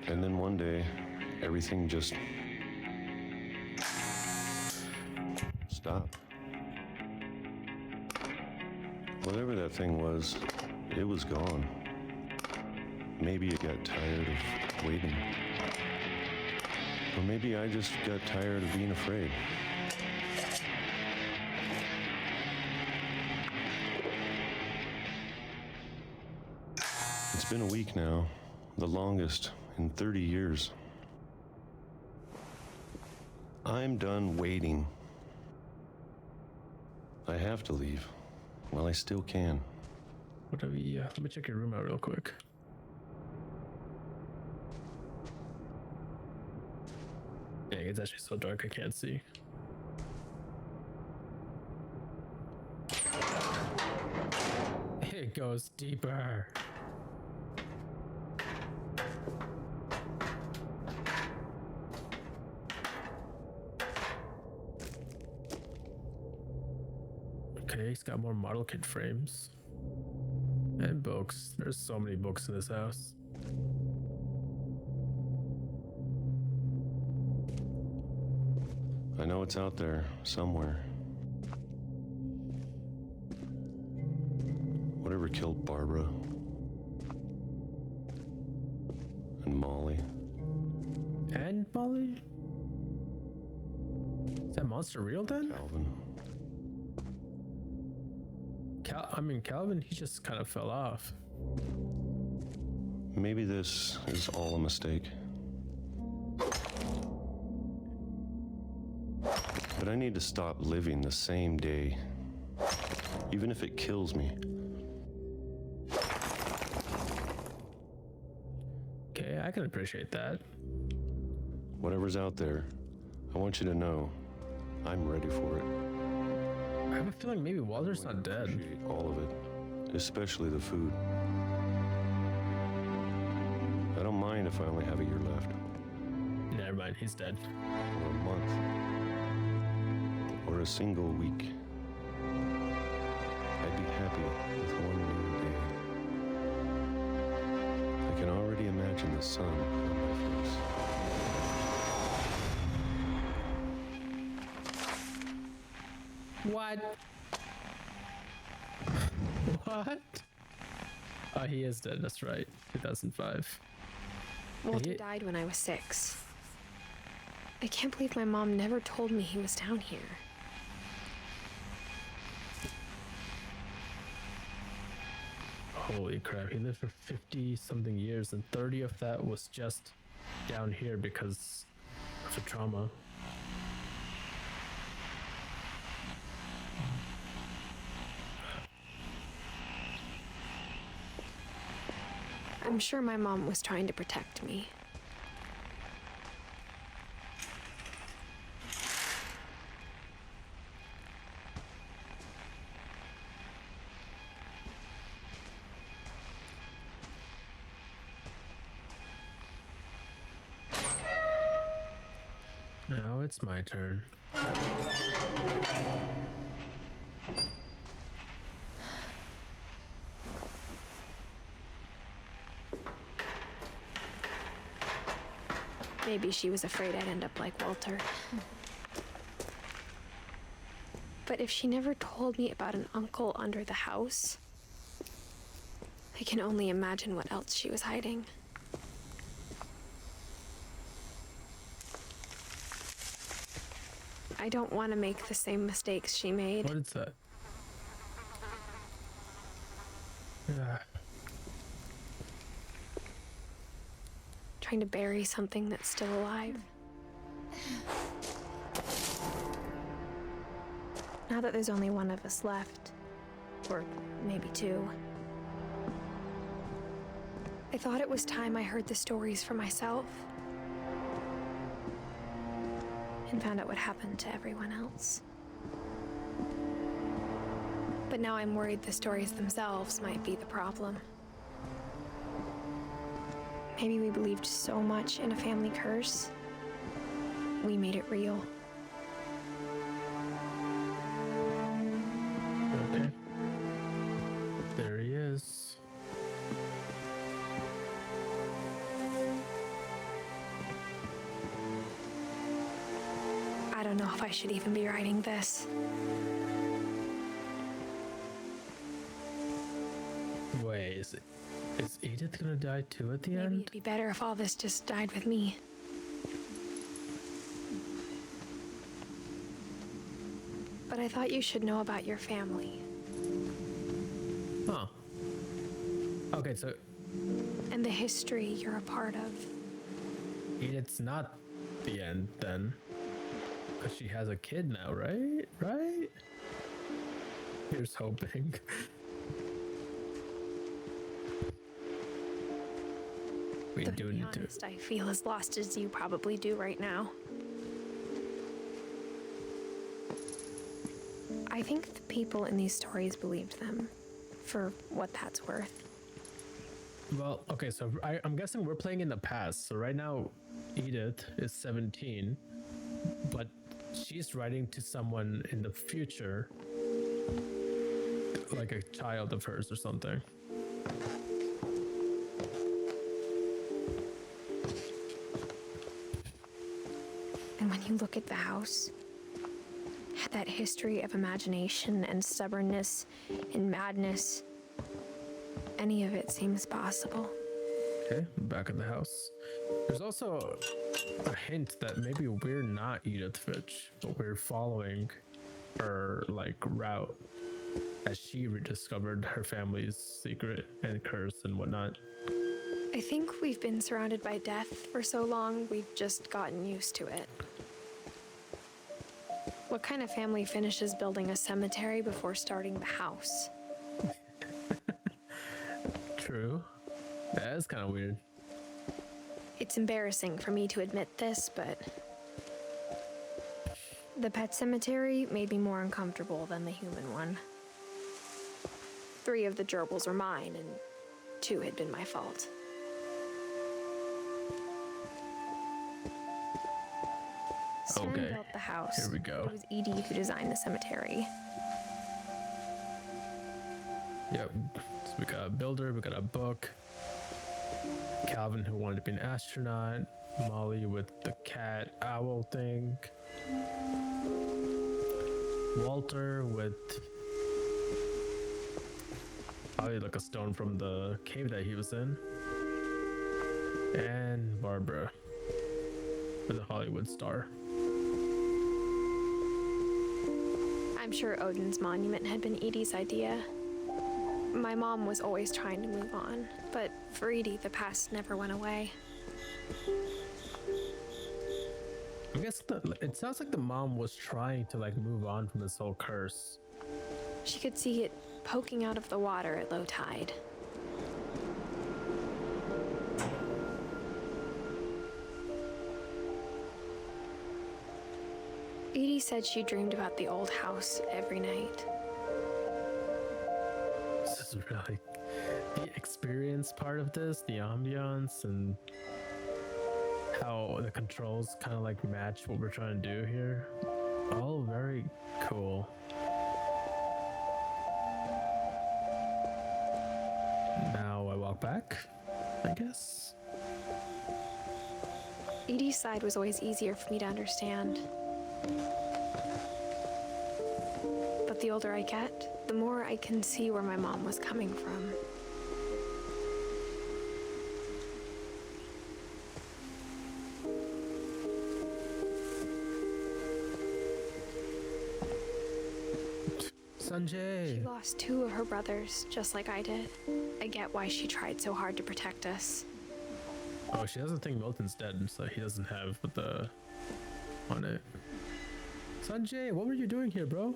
And then one day, everything just stopped. Whatever that thing was, it was gone. Maybe it got tired of waiting. Or maybe I just got tired of being afraid. It's been a week now, the longest in 30 years. I'm done waiting. I have to leave. Well, I still can. What have we, let me check your room out real quick. Dang, it's actually so dark I can't see. It goes deeper. Okay, he's got more model kit frames. And books. There's so many books in this house. I know it's out there, somewhere. Whatever killed Barbara. And Molly. And Molly? Is that monster real then? Calvin. Calvin, he just kind of fell off. Maybe this is all a mistake. But I need to stop living the same day, even if it kills me. Okay, I can appreciate that. Whatever's out there, I want you to know I'm ready for it. I have a feeling maybe Walter's not dead. Appreciate all of it, especially the food. I don't mind if I only have a year left. Never mind, he's dead. Or a month. Or a single week. I'd be happy with one new day. I can already imagine the sun on my face. What? What? Oh, he is dead, that's right. 2005. Walter died when I was 6. I can't believe my mom never told me he was down here. Holy crap, he lived for 50 something years and 30 of that was just down here because of a trauma. I'm sure my mom was trying to protect me. Now it's my turn. Maybe she was afraid I'd end up like Walter. But if she never told me about an uncle under the house, I can only imagine what else she was hiding. I don't want to make the same mistakes she made. What is that? Yeah. Trying to bury something that's still alive. Now that there's only one of us left, or maybe two, I thought it was time I heard the stories for myself and found out what happened to everyone else. But now I'm worried the stories themselves might be the problem. Maybe we believed so much in a family curse, we made it real. Okay. There he is. I don't know if I should even be writing this. Wait, is Edith gonna die too at the Maybe end? it'd be better if all this just died with me. But I thought you should know about your family. Huh. Okay, so And the history you're a part of. Edith's not the end then. Because she has a kid now, right? Right? Here's hoping. We Though, do to be need to. honest, I feel as lost as you probably do right now. I think the people in these stories believed them, for what that's worth. Well, okay, so I'm guessing we're playing in the past. So right now, Edith is 17, but she's writing to someone in the future, like a child of hers or something. And when you look at the house, that history of imagination and stubbornness and madness, any of it seems possible. Okay, back at the house. There's also a hint that maybe we're not Edith Finch, but we're following her like route as she rediscovered her family's secret and curse and whatnot. I think we've been surrounded by death for so long, we've just gotten used to it. What kind of family finishes building a cemetery before starting the house? True. That is kind of weird. It's embarrassing for me to admit this, but the pet cemetery made me more uncomfortable than the human one. 3 of the gerbils were mine, and 2 had been my fault. Sven Okay, built the house. here we go. It was Edie who designed the cemetery. Yep. So we got a builder, we got a book. Calvin who wanted to be an astronaut. Molly with the cat owl thing. Walter with probably like a stone from the cave that he was in. And Barbara with a Hollywood star. I'm sure Odin's monument had been Edie's idea. My mom was always trying to move on, but for Edie, the past never went away. I guess it sounds like the mom was trying to like move on from this whole curse. She could see it poking out of the water at low tide. Edie said she dreamed about the old house every night. This is really the experience part of this, the ambiance, and how the controls kind of like match what we're trying to do here. All very cool. Now I walk back, I guess. Edie's side was always easier for me to understand. But the older I get, the more I can see where my mom was coming from. Sanjay! She lost 2 of her brothers, just like I did. I get why she tried so hard to protect us. Oh, she doesn't think Milton's dead, so he doesn't have the on it. Sanjay, what were you doing here, bro?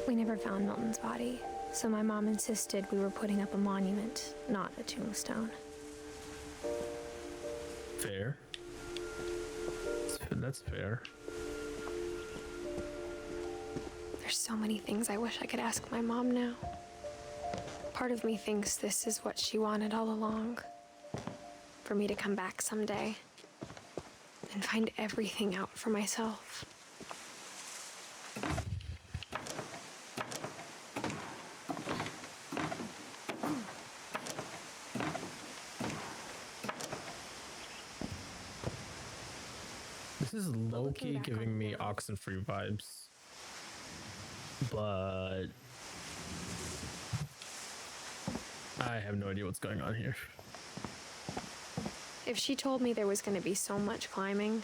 We never found Milton's body, so my mom insisted we were putting up a monument, not a tombstone. Fair. That's fair. There's so many things I wish I could ask my mom now. Part of me thinks this is what she wanted all along. For me to come back someday and find everything out for myself. This is low-key giving me Oxenfree vibes. But I have no idea what's going on here. If she told me there was going to be so much climbing,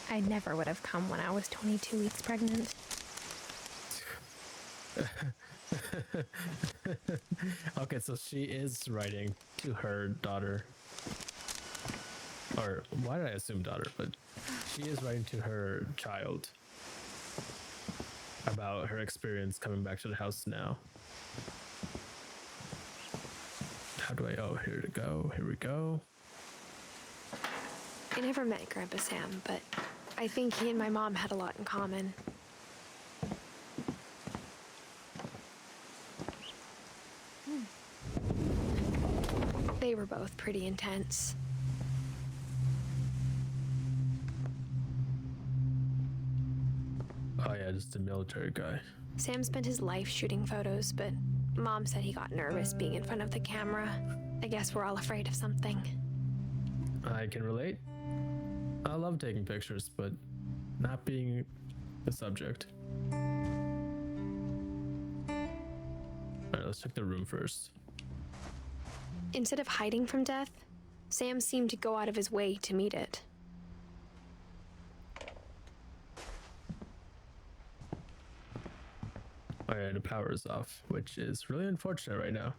I never would have come when I was 22 weeks pregnant. Okay, so she is writing to her daughter. Or why did I assume daughter? But she is writing to her child about her experience coming back to the house now. How do I? Oh, here to go. Here we go. I never met Grandpa Sam, but I think he and my mom had a lot in common. They were both pretty intense. Oh yeah, just a military guy. Sam spent his life shooting photos, but Mom said he got nervous being in front of the camera. I guess we're all afraid of something. I can relate. I love taking pictures, but not being the subject. Alright, let's check the room first. Instead of hiding from death, Sam seemed to go out of his way to meet it. Alright, the power is off, which is really unfortunate right now.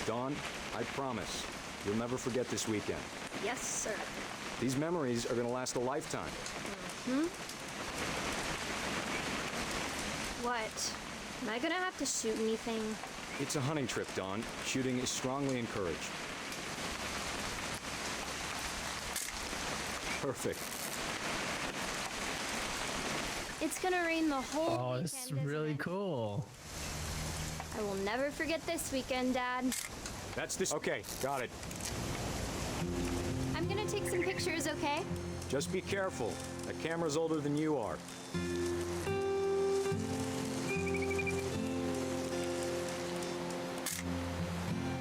Dawn, I promise, you'll never forget this weekend. Yes, sir. These memories are gonna last a lifetime. What? Am I gonna have to shoot anything? It's a hunting trip, Dawn. Shooting is strongly encouraged. Perfect. It's gonna rain the whole weekend. Oh, this is really cool. I will never forget this weekend, Dad. That's this. Okay, got it. I'm gonna take some pictures, okay? Just be careful. That camera's older than you are.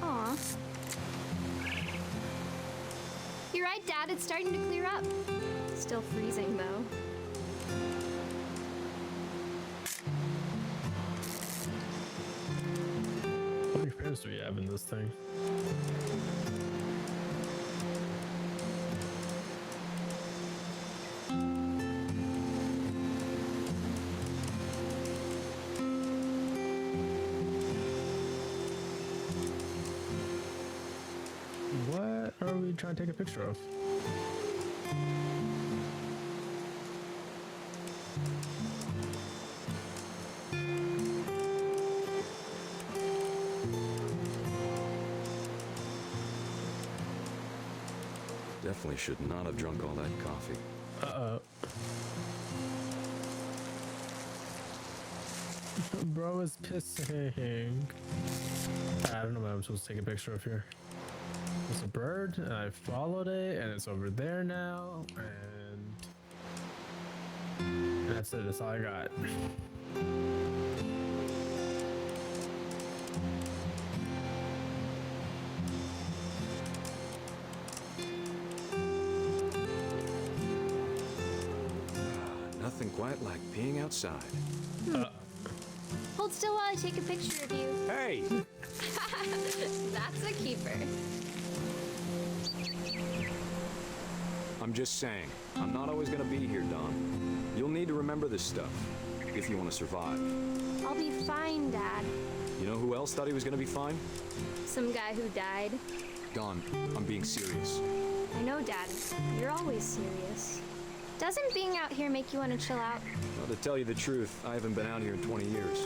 Aw. You're right, Dad. It's starting to clear up. Still freezing, though. How many frames do we have in this thing? What are we trying to take a picture of? Definitely should not have drunk all that coffee. Uh-oh. Bro is pissing. I don't know what I'm supposed to take a picture of here. There's a bird, and I followed it, and it's over there now, and that's it. That's all I got. Nothing quite like being outside. Hold still while I take a picture of you. Hey! That's a keeper. I'm just saying, I'm not always gonna be here, Dawn. You'll need to remember this stuff, if you want to survive. I'll be fine, Dad. You know who else thought he was gonna be fine? Some guy who died. Dawn, I'm being serious. I know, Dad. You're always serious. Doesn't being out here make you want to chill out? Well, to tell you the truth, I haven't been out here in 20 years.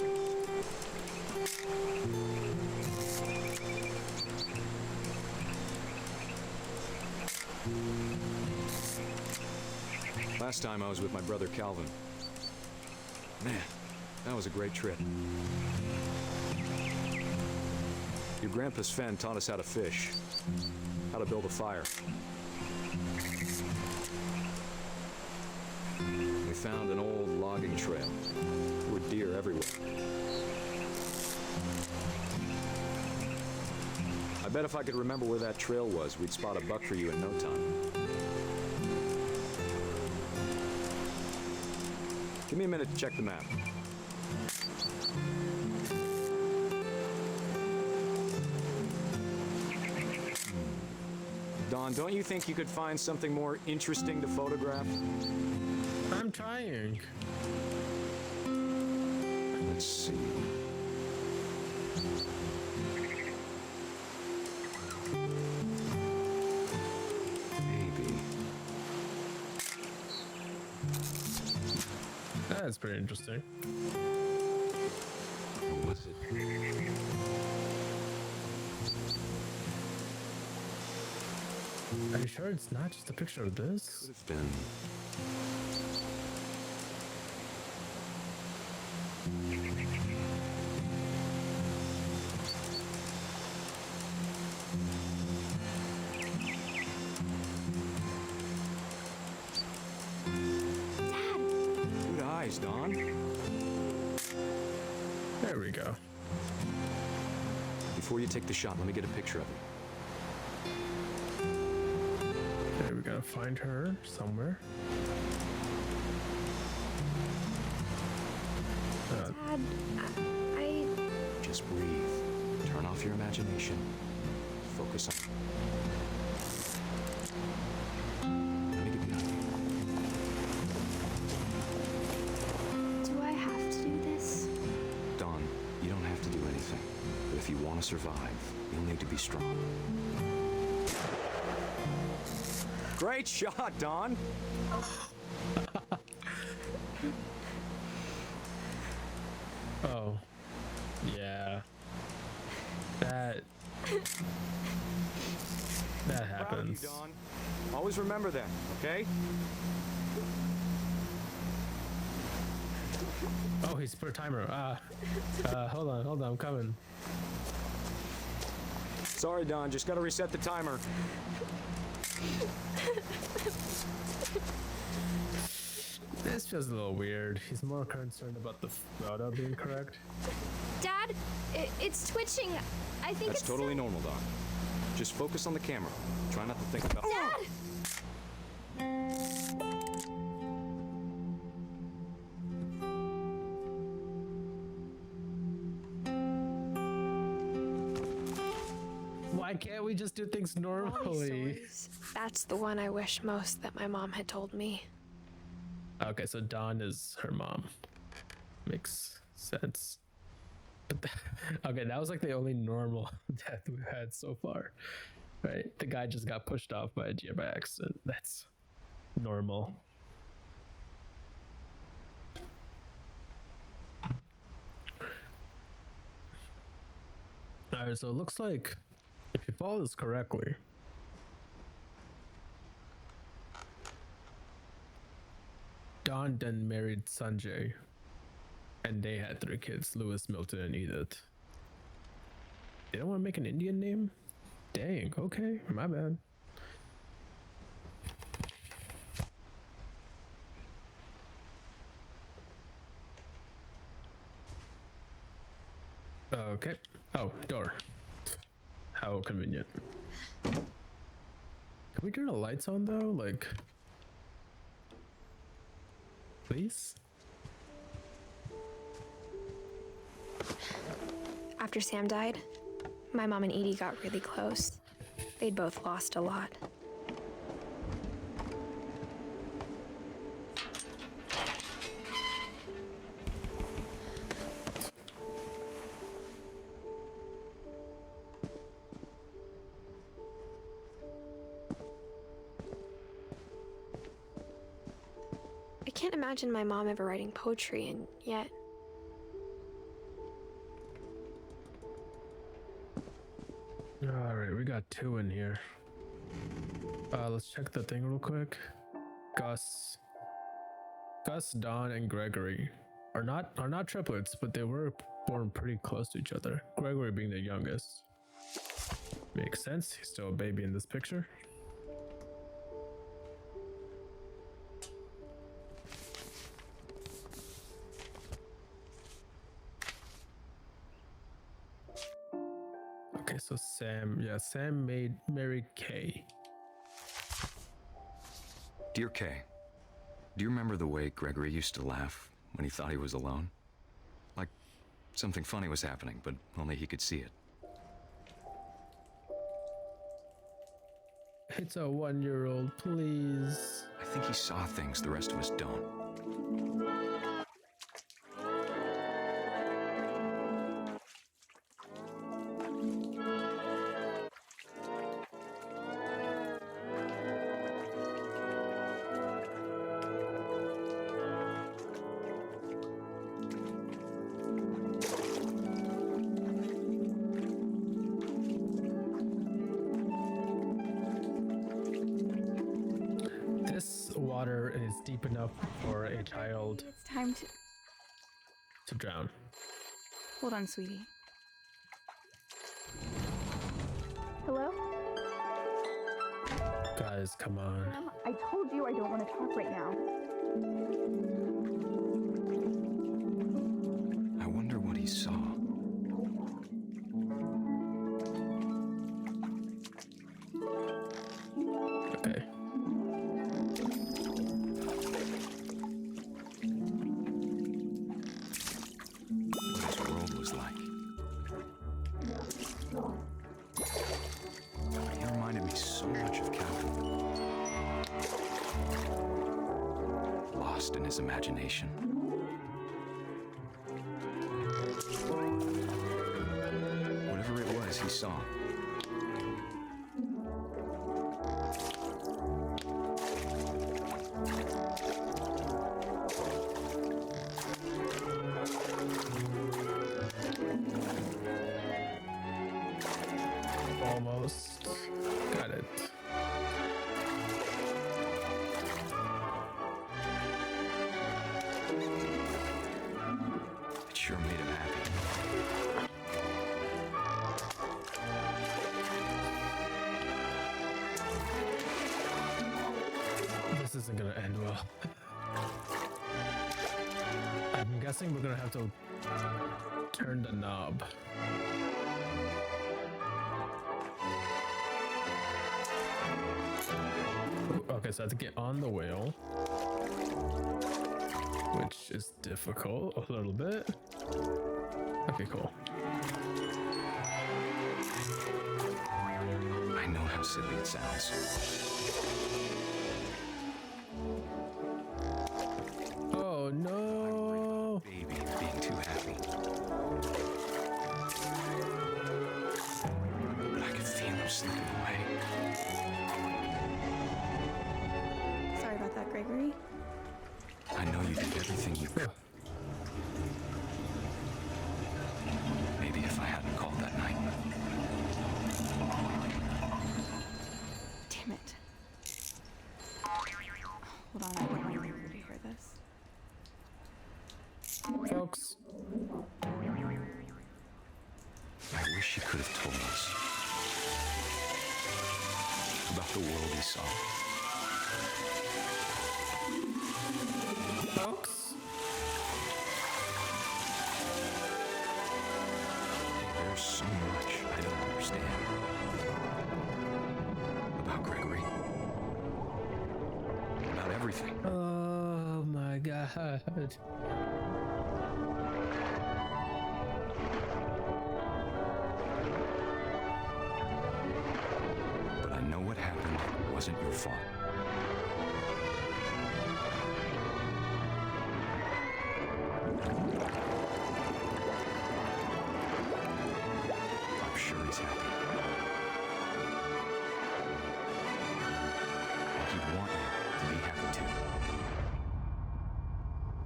Last time I was with my brother Calvin. Man, that was a great trip. Your grandpa Sven taught us how to fish, how to build a fire. We found an old logging trail. There were deer everywhere. I bet if I could remember where that trail was, we'd spot a buck for you in no time. Give me a minute to check the map. Dawn, don't you think you could find something more interesting to photograph? I'm trying. Let's see. Maybe. That's pretty interesting. What was it? Are you sure it's not just a picture of this? Could have been. Good eyes, Dawn. There we go. Before you take the shot, let me get a picture of it. Okay, we gotta find her somewhere. Dad, I... Just breathe. Turn off your imagination. Focus on. Let me get behind you. Do I have to do this? Dawn, you don't have to do anything. But if you want to survive, you'll need to be strong. Great shot, Dawn! Oh. Yeah. That Proud of happens. you, Dawn. Always remember that, okay? Oh, he's put a timer. Hold on, I'm coming. Sorry, Dawn, just gotta reset the timer. This feels a little weird. He's more concerned about the photo being correct. Dad, it's twitching. I think That's it's totally normal, Dawn. Just focus on the camera. Try not to think about. Dad! Why can't we just do things normally? That's the one I wish most that my mom had told me. Okay, so Dawn is her mom. Makes sense. But okay, that was like the only normal death we've had so far. Right? The guy just got pushed off by a deer by accident. That's normal. Alright, so it looks like if you follow this correctly, Don then married Sanjay, and they had 3 kids: Louis, Milton, and Edith. They don't want to make an Indian name? Dang, okay, my bad. Okay. Oh, door. How convenient. Can we turn the lights on though? Like, please? After Sam died, my mom and Edie got really close. They'd both lost a lot. I can't imagine my mom ever writing poetry, and yet... Alright, we got 2 in here. Let's check the thing real quick. Gus, Don, and Gregory are not triplets, but they were born pretty close to each other. Gregory being the youngest. Makes sense, he's still a baby in this picture. Okay, so Sam married Kay. Dear Kay, do you remember the way Gregory used to laugh when he thought he was alone? Like something funny was happening, but only he could see it. It's a 1-year-old, please. I think he saw things the rest of us don't. Water is deep enough for a child It's time to drown. Hold on, sweetie. Hello? Guys, come on. I told you I don't want to talk right now. I wonder what he saw. Okay. In his imagination. Whatever it was he saw. Almost got it. Sure made him happy. This isn't gonna end well. I'm guessing we're gonna have to turn the knob. Okay, so I have to get on the wheel, which is difficult a little bit. Okay, cool. I know how silly it sounds. Oh no! Baby being too happy. But I could feel him slipping away. Sorry about that, Gregory. I know you did everything you could. Maybe if I hadn't called that night. Damn it. Hold on, I don't want you to hear this. not the world he saw. Folks? There's so much I don't understand about Gregory. About everything. Oh my god. But I know what happened wasn't your fault. I'm sure he's happy. And he'd want you to be happy too.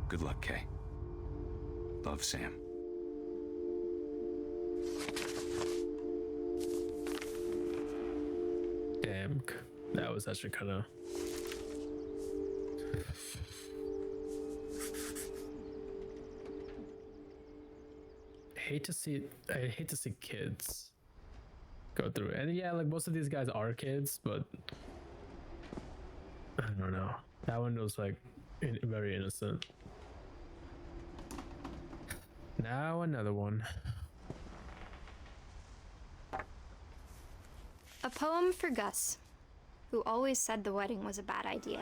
Good luck, Kay. Love, Sam. Damn, that was actually kind of. I hate to see kids go through it. And yeah, like most of these guys are kids, but I don't know. That one was like very innocent. Now another one. A poem for Gus, who always said the wedding was a bad idea.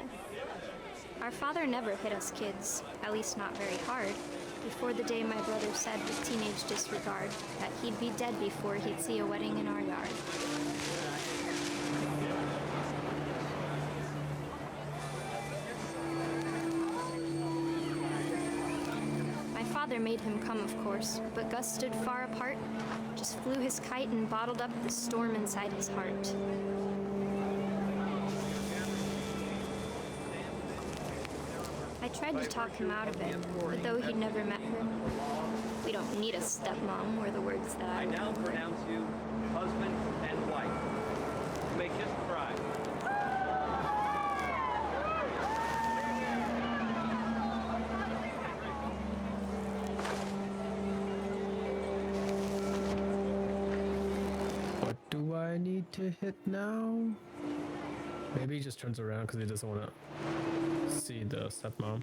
Our father never hit us kids, at least not very hard, before the day my brother said with teenage disregard that he'd be dead before he'd see a wedding in our yard. My father made him come, of course, but Gus stood far apart, just flew his kite and bottled up the storm inside his heart. I tried to talk him out of it, but though he'd never met her, we don't need a stepmom were the words that I now pronounce you husband and wife. You may kiss the bride. What do I need to hit now? Maybe he just turns around because he doesn't want to see the stepmom.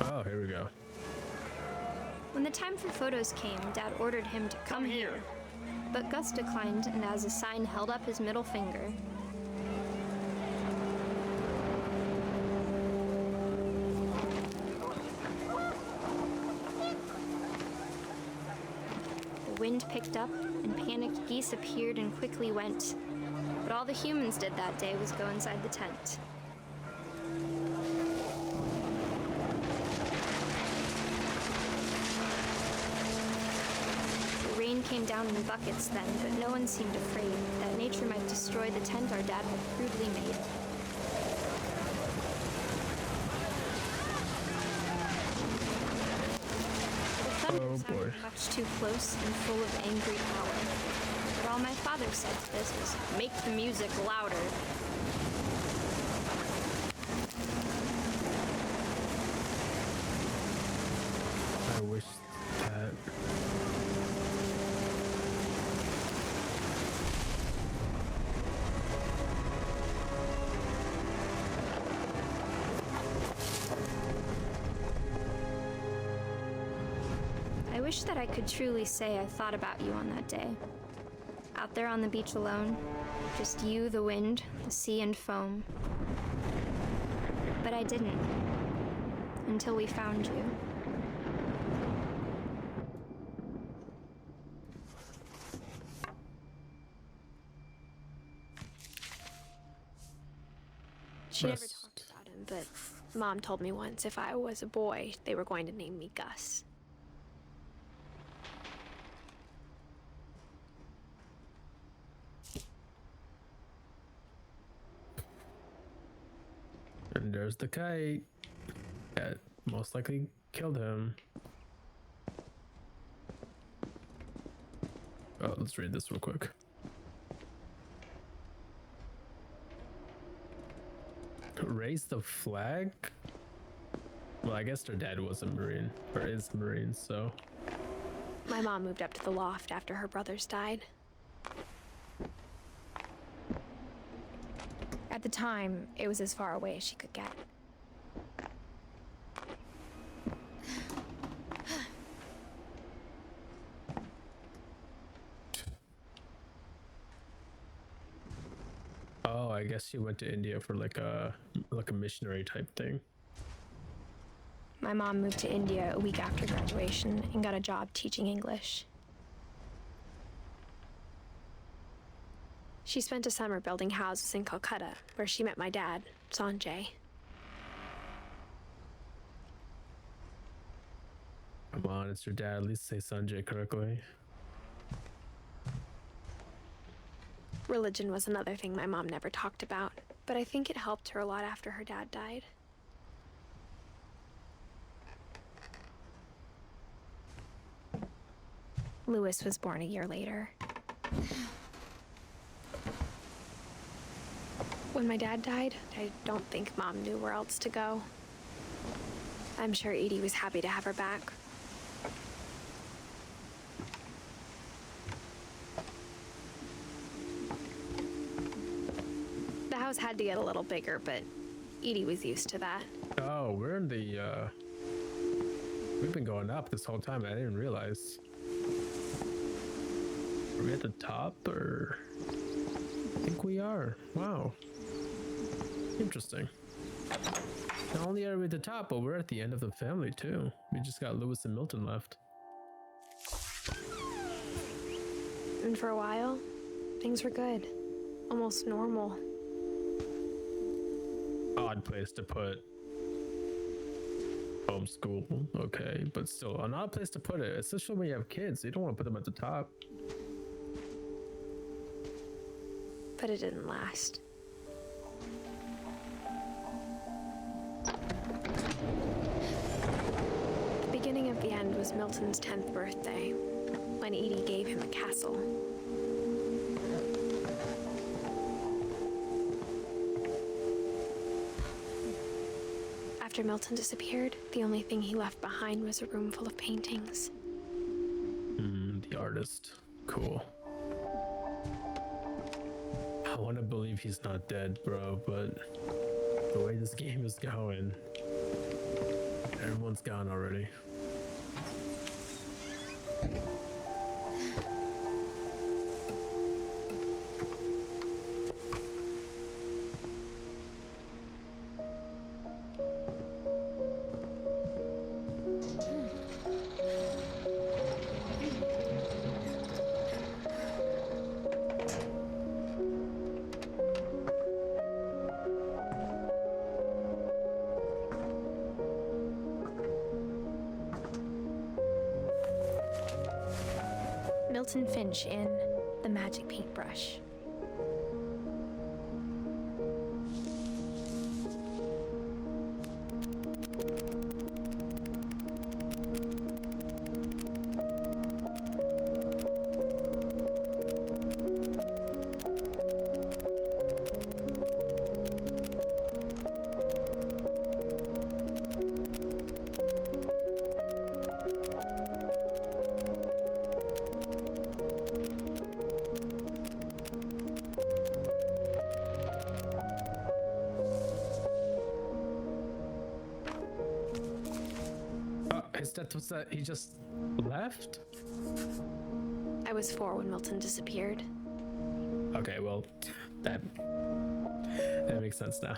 Oh, here we go. When the time for photos came, Dad ordered him to come here. But Gus declined and as a sign held up his middle finger. The wind picked up and panicked geese appeared and quickly went. But all the humans did that day was go inside the tent. Rain came down in buckets then, but no one seemed afraid that nature might destroy the tent our dad had crudely made. The thunder sounded much too close and full of angry power. But all my father said to this was, "Make the music louder." I wish that. I wish that I could truly say I thought about you on that day. Out there on the beach alone, just you, the wind, the sea and foam. But I didn't. Until we found you. She never talked about him, but Mom told me once if I was a boy, they were going to name me Gus. And there's the kite that most likely killed him. Oh, let's read this real quick. Raise the flag? Well, I guess their dad was a Marine, or is a Marine, so. My mom moved up to the loft after her brothers died. At the time, it was as far away as she could get. Oh, I guess she went to India for like a missionary type thing. My mom moved to India a week after graduation and got a job teaching English. She spent a summer building houses in Calcutta, where she met my dad, Sanjay. Come on, it's your dad. At least say Sanjay correctly. Religion was another thing my mom never talked about, but I think it helped her a lot after her dad died. Lewis was born a year later. When my dad died, I don't think Mom knew where else to go. I'm sure Edie was happy to have her back. The house had to get a little bigger, but Edie was used to that. Oh, we're in the, we've been going up this whole time. I didn't realize. Are we at the top, or? I think we are. Wow. Interesting. Not only are we at the top, but we're at the end of the family too. We just got Lewis and Milton left. And for a while, things were good. Almost normal. Odd place to put homeschool. Okay, but still an odd place to put it, especially when you have kids. You don't want to put them at the top. But it didn't last. The beginning of the end was Milton's 10th birthday, when Edie gave him a castle. After Milton disappeared, the only thing he left behind was a room full of paintings. The artist. Cool. I want to believe he's not dead, bro, but the way this game is going, everyone's gone already. Milton Finch in The Magic Paintbrush. Was that he just left? I was 4 when Milton disappeared. Okay, well, that makes sense now.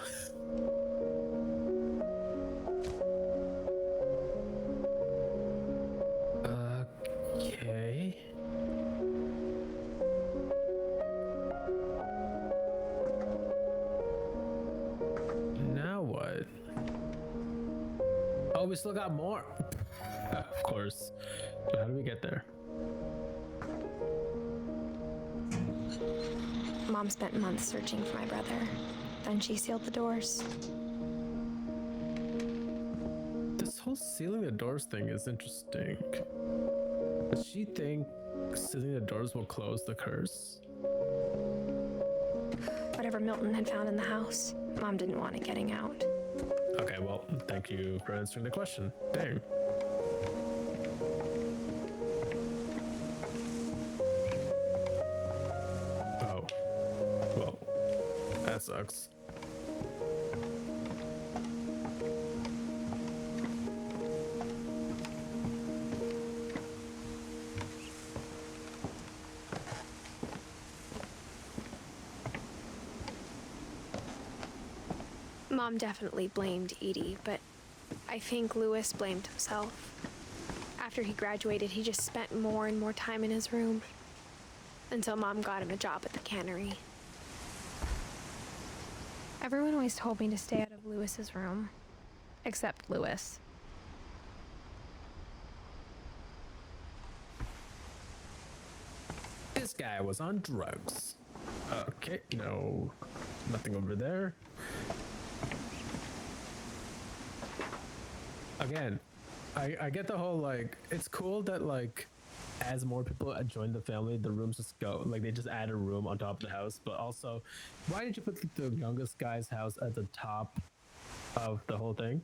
Okay. Now what? Oh, we still got more. Of course. How do we get there? Mom spent months searching for my brother. Then she sealed the doors. whole sealing the doors thing is interesting. Does she think sealing the doors will close the curse? Whatever Milton had found in the house, Mom didn't want it getting out. Okay, well, thank you for answering the question. Dang. Oh. Well, that sucks. Mom definitely blamed Edie, but I think Lewis blamed himself. After he graduated, he just spent more and more time in his room until Mom got him a job at the cannery. Everyone always told me to stay out of Lewis's room, except Lewis. This guy was on drugs. Okay, no, nothing over there. Again, I get the whole, like, it's cool that, like, as more people join the family, the rooms just go, like, they just add a room on top of the house. But also, why did you put the youngest guy's house at the top of the whole thing?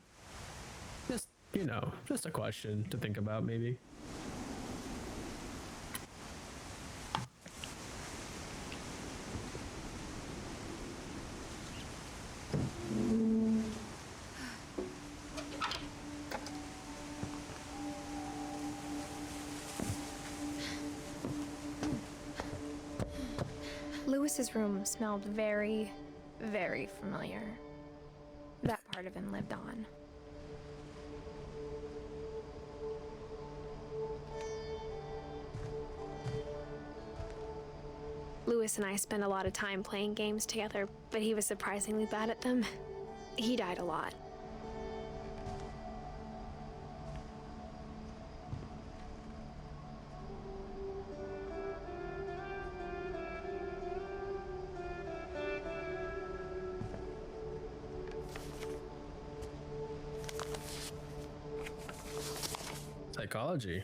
Just, you know, just a question to think about, maybe. Lewis's room smelled very, very familiar. That part of him lived on. Lewis and I spent a lot of time playing games together, but he was surprisingly bad at them. He died a lot. Psychology.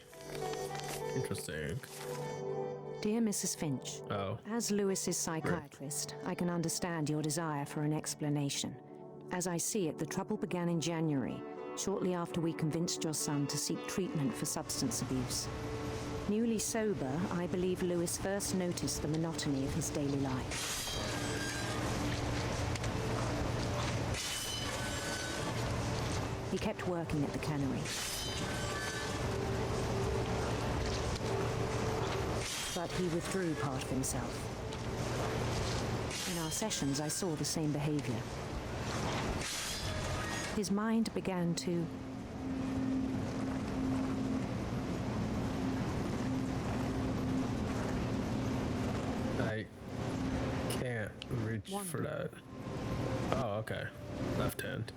Interesting. Dear Mrs. Finch, oh. As Lewis's psychiatrist, I can understand your desire for an explanation. As I see it, the trouble began in January, shortly after we convinced your son to seek treatment for substance abuse. Newly sober, I believe Lewis first noticed the monotony of his daily life. He kept working at the cannery. But he withdrew part of himself. In our sessions, I saw the same behavior. His mind began to... I can't reach for that. Oh, okay. Left hand.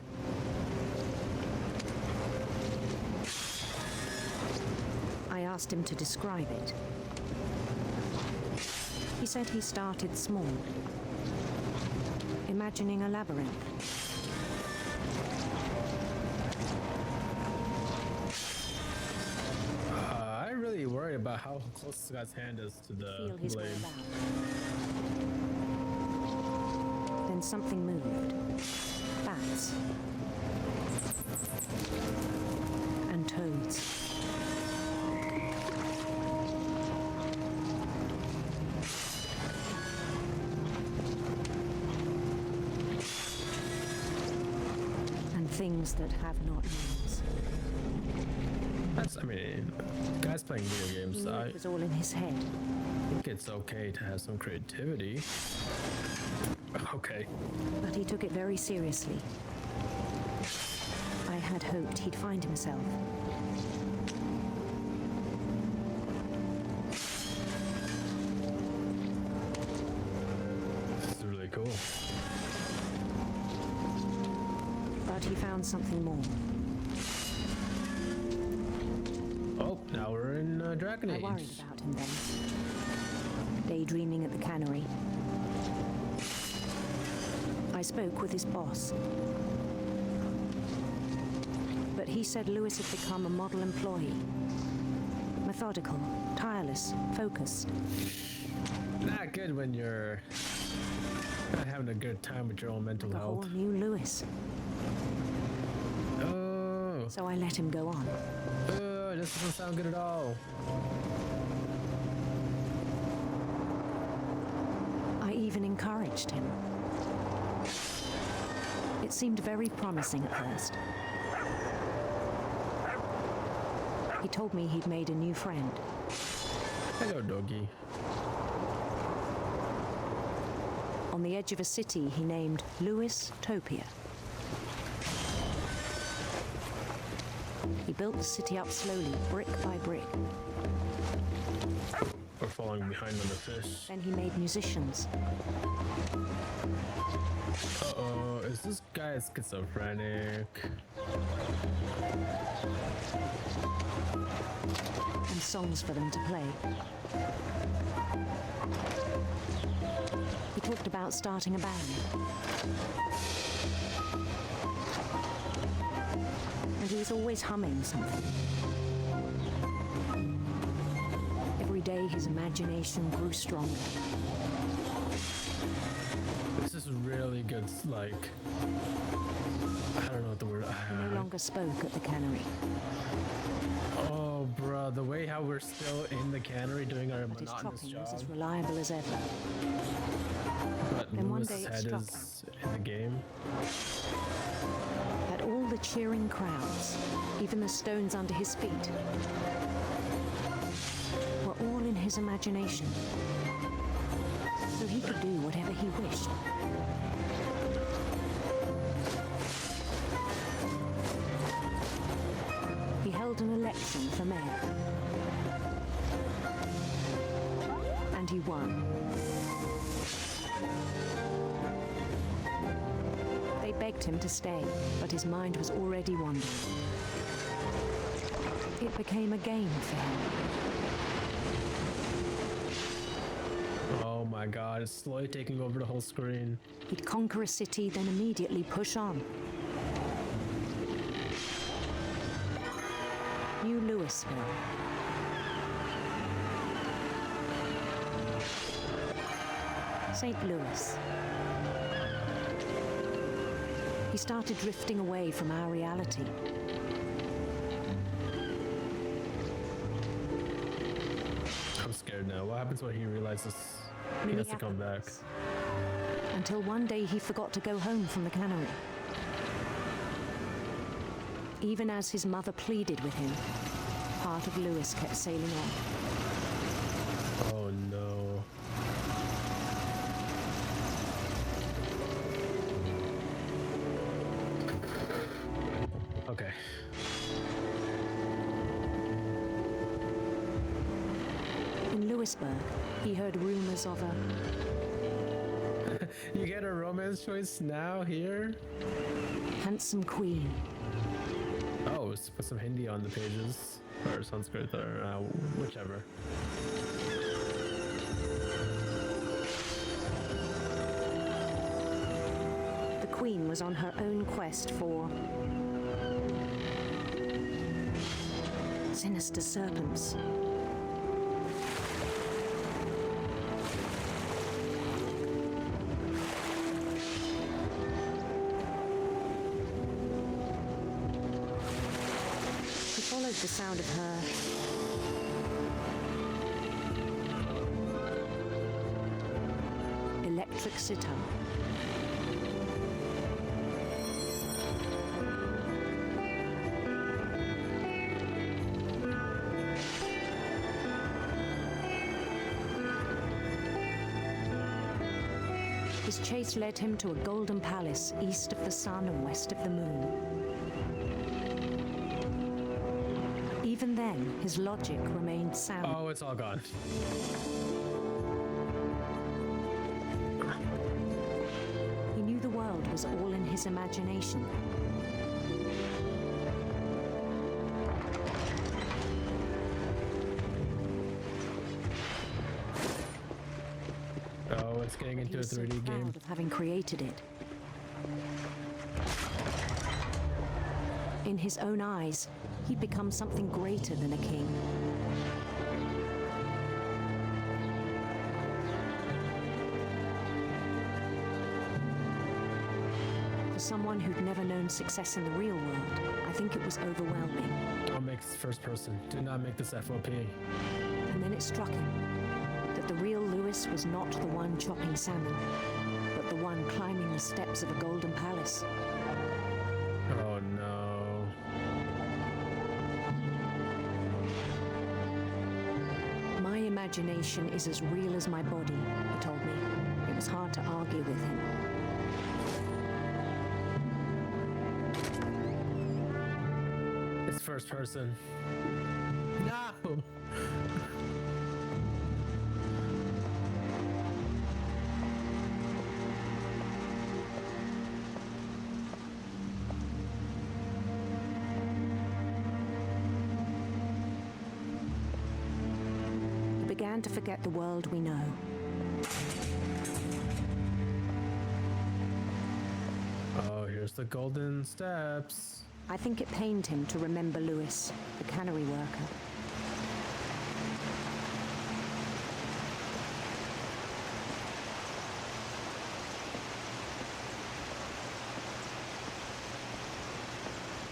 I asked him to describe it. He said he started small, imagining a labyrinth. I really worry about how close this guy's hand is to the Feel his way blade. about. Then something moved. Bats. And toads. Things that have not names. That's, I mean, guys playing video games, It was all in his head. I think it's okay to have some creativity. Okay. But he took it very seriously. I had hoped he'd find himself. This is really cool. But he found something more. Oh, now we're in Dragon Age. I worried about him then. Daydreaming at the cannery. I spoke with his boss. But he He said Lewis had become a model employee. Methodical, tireless, focused. Not good when you're not having a good time with your own mental Like a health. whole new Lewis. Oh. So I let him go on. This doesn't sound good at all. I even encouraged him. It seemed very promising at first. He told me he'd made a new friend. Hello, doggy. On the edge of a city he named Lewis Topia. He built the city up slowly, brick by brick. We're falling behind on the fish. Then he made musicians. Uh-oh, is this guy schizophrenic? And songs for them to play. He talked about starting a band. And he was always humming something. Every day his imagination grew stronger. This is really good, like... I don't know what the word... He no longer spoke at the cannery. Oh, bruh, the way how we're still in the cannery doing our But his monotonous chopping job. was as reliable as ever. But Then one Lewis' day it head struck is in the game. That all the cheering crowds, even the stones under his feet, were all in his imagination. So he could do whatever he wished. He held an election for mayor. And he won. They begged him to stay, but his mind was already wandering. It became a game for him. Oh my god, it's slowly taking over the whole screen. He'd conquer a city, then immediately push on. New Louisville. St. Louis. He started drifting away from our reality. I'm scared now. What happens when he realizes he has to come back? Until one day he forgot to go home from the cannery. Even as his mother pleaded with him, part of Lewis kept sailing on. Oh no. Okay. In Louisburg, he heard rumors of a... You get a romance choice now, here? handsome queen. Oh, let's put some Hindi on the pages. Or Sanskrit, or whichever. The queen was on her own quest for... sinister serpents. He followed the sound of her electric sitar. His chase led him to a golden palace east of the sun and west of the moon. Even then, his logic remained sound. Oh, it's all gone. He knew the world was all in his imagination. Oh, it's getting into a 3D game. Proud of having created it. In his own eyes, he'd become something greater than a king. For someone who'd never known success in the real world, I think it was overwhelming. Don't make this first person. Do not make this FOP. And then it struck him that the real Lewis was not the one chopping salmon, but the one climbing the steps of a golden palace. Oh no. My imagination is as real as my body, he told me. It was hard to argue with him. It's first person. No! He began to forget the world we know. Oh, here's the golden steps. I think it pained him to remember Lewis, the cannery worker.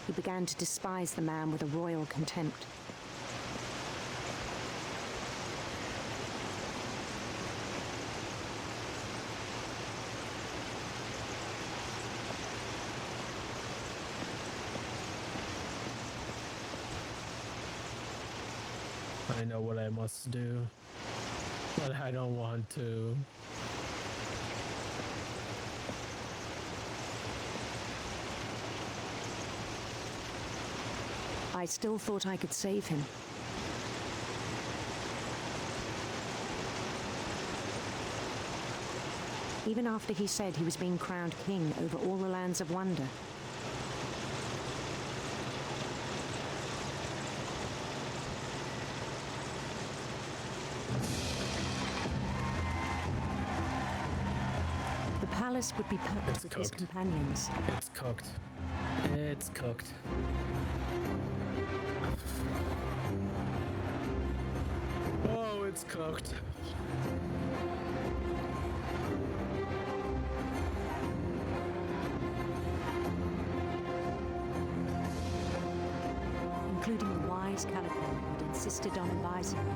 He began to despise the man with a royal contempt. I know what I must do, but I don't want to. I still thought I could save him. Even after he said he was being crowned king over all the lands of wonder. The palace would be packed with his companions. It's cooked. It's cooked. Oh, it's cooked. Including the wise Calico who'd insisted on advising him.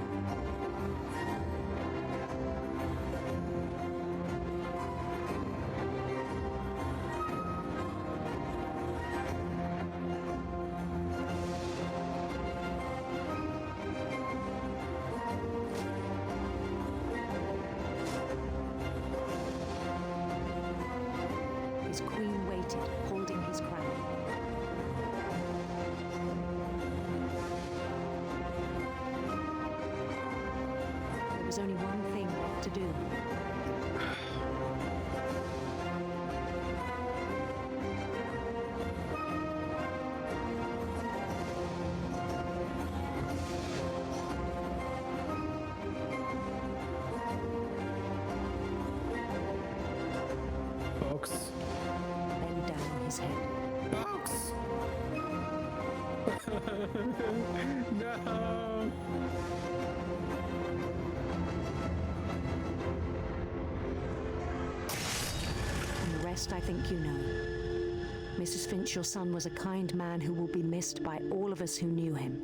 His queen waited, holding his crown. There was only one thing left to do. Folks. Bend down his head. Folks! No! And the rest I think you know. Mrs. Finch, your son was a kind man who will be missed by all of us who knew him.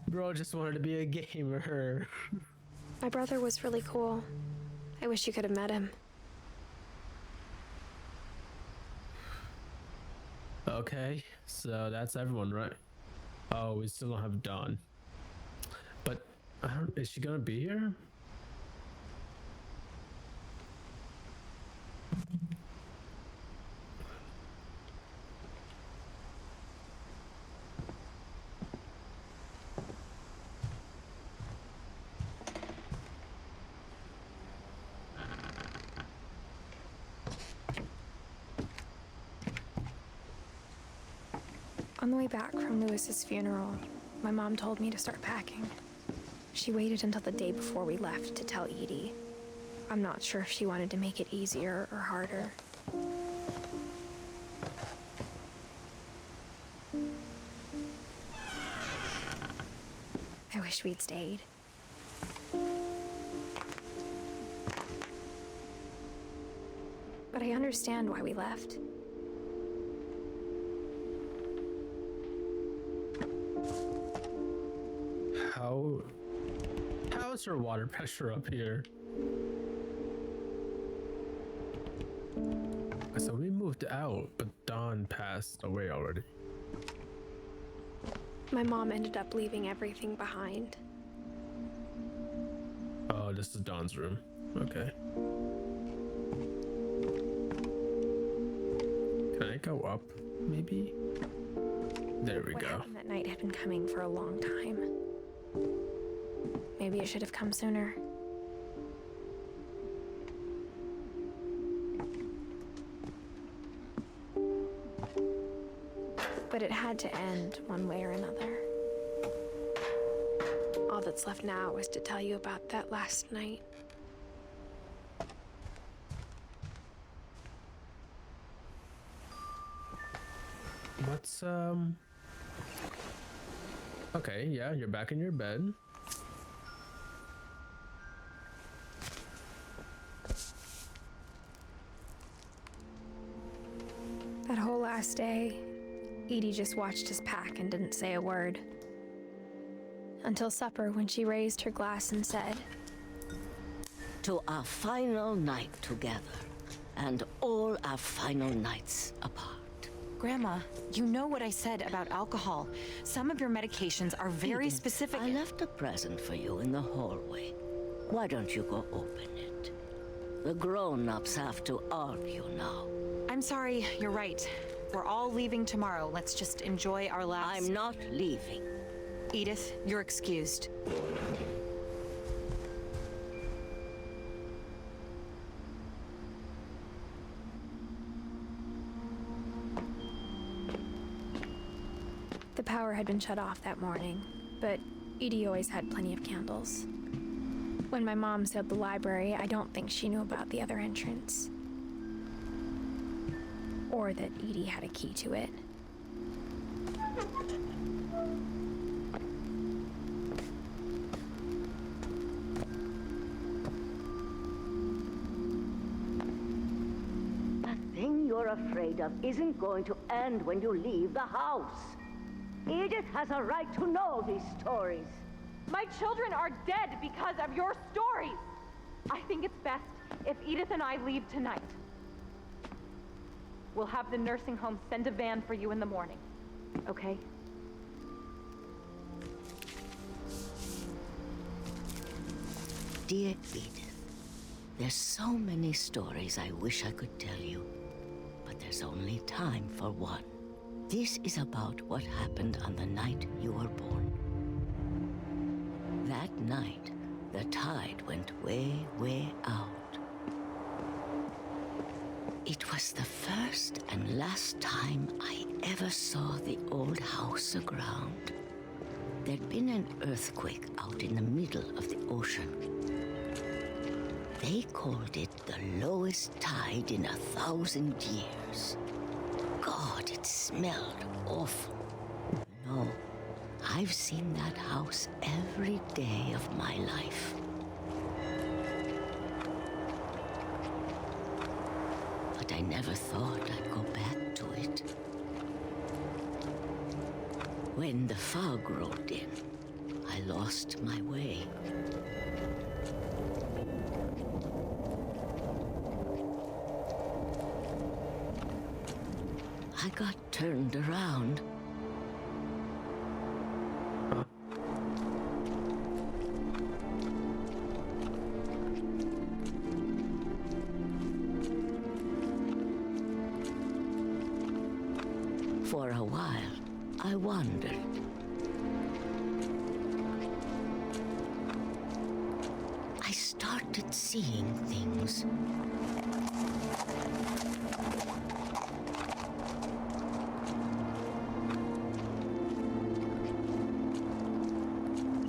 Bro just wanted to be a gamer. My brother was really cool. I wish you could have met him. Okay, so that's everyone, right? Oh, we still don't have Dawn. But I don't. Is she gonna be here? On the way back from Lewis's funeral, my mom told me to start packing. She waited until the day before we left to tell Edie. I'm not sure if she wanted to make it easier or harder. I wish we'd stayed. But I understand why we left. How's her water pressure up here? So we moved out, but Dawn passed away already. My mom ended up leaving everything behind. Oh, this is Dawn's room. Okay. Can I go up, maybe? There we What go. happened that night had been coming for a long time. Maybe it should have come sooner. But it had to end one way or another. All that's left now is to tell you about that last night. What's Okay, yeah, you're back in your bed. That whole last day, Edie just watched us pack and didn't say a word. Until supper, when she raised her glass and said, "To our final night together, and all our final nights apart." Grandma, you know what I said about alcohol. Some of your medications are very Edith, specific. I left a present for you in the hallway. Why don't you go open it? The grown-ups have to argue now. I'm sorry, you're right. We're all leaving tomorrow. Let's just enjoy our last... I'm not leaving. Edith, you're excused. The power had been shut off that morning, but Edie always had plenty of candles. When my mom said the library, I don't think she knew about the other entrance. Or that Edie had a key to it. The thing you're afraid of isn't going to end when you leave the house. Edith has a right to know these stories. My children are dead because of your stories. I think it's best if Edith and I leave tonight. We'll have the nursing home send a van for you in the morning, okay? Dear Edith, there's so many stories I wish I could tell you, but there's only time for one. This is about what happened on the night you were born. That night, the tide went way, way out. It was the first and last time I ever saw the old house aground. There'd been an earthquake out in the middle of the ocean. They called it the lowest tide in 1,000 years. God, it smelled awful. No, I've seen that house every day of my life. But I never thought I'd go back to it. When the fog rolled in, I lost my way. I got turned around. For a while, I wandered. I started seeing things.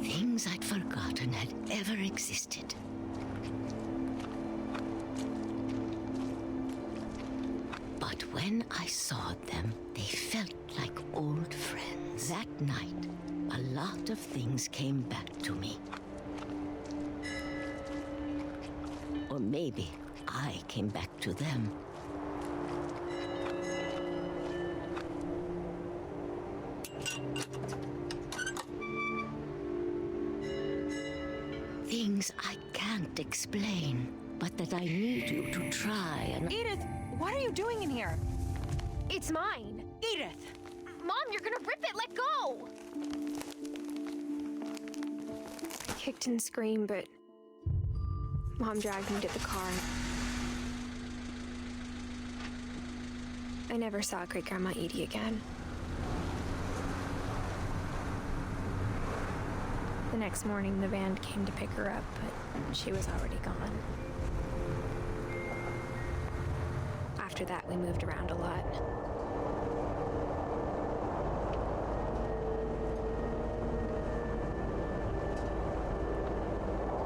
Things I'd forgotten ever existed. But when I saw them, they felt like old friends. That night, a lot of things came back to me. Or maybe I came back to them. Things I can't explain, but that I need you to try and... Edith, what are you doing in here? It's mine. Edith! Mom, you're gonna rip it. Let go! I kicked and screamed, but Mom dragged me to the car. I never saw Great-Grandma Edie again. The next morning, the van came to pick her up, but she was already gone. After that, we moved around a lot.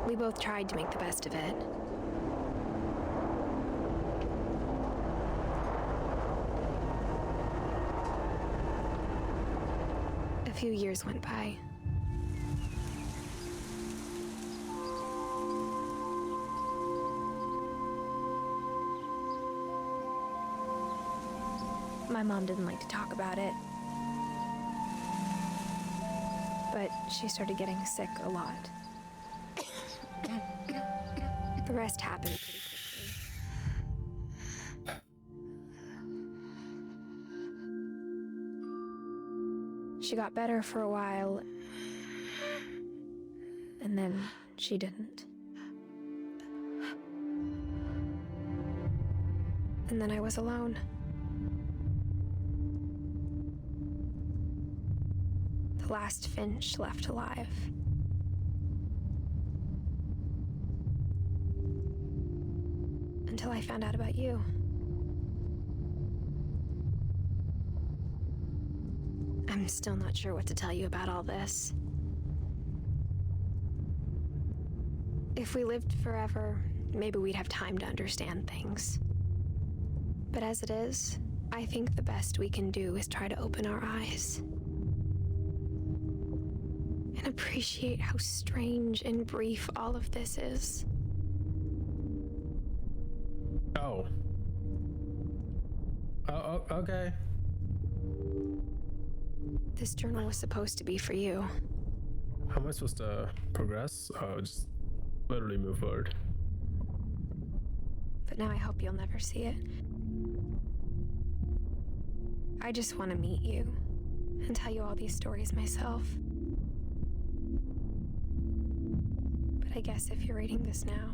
We both tried to make the best of it. A few years went by. My mom didn't like to talk about it, but she started getting sick a lot. The rest happened pretty quickly. She got better for a while, and then she didn't. And then I was alone. The last Finch left alive. Until I found out about you. I'm still not sure what to tell you about all this. If we lived forever, maybe we'd have time to understand things. But as it is, I think the best we can do is try to open our eyes. And appreciate how strange and brief all of this is. Oh, okay. This journal was supposed to be for you. How am I supposed to progress? Oh, just literally move forward. But now I hope you'll never see it. I just want to meet you and tell you all these stories myself. But I guess if you're reading this now,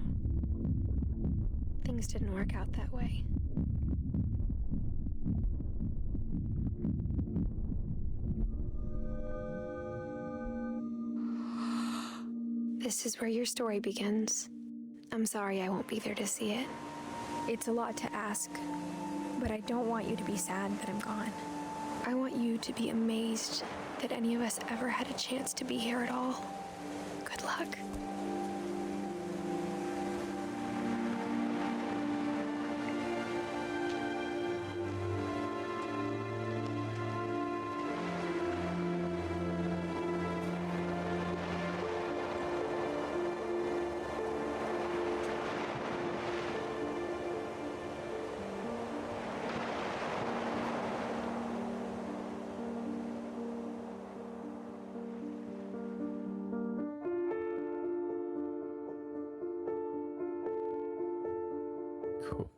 things didn't work out that way. This is where your story begins. I'm sorry I won't be there to see it. It's a lot to ask, but I don't want you to be sad that I'm gone. I want you to be amazed that any of us ever had a chance to be here at all. Good luck.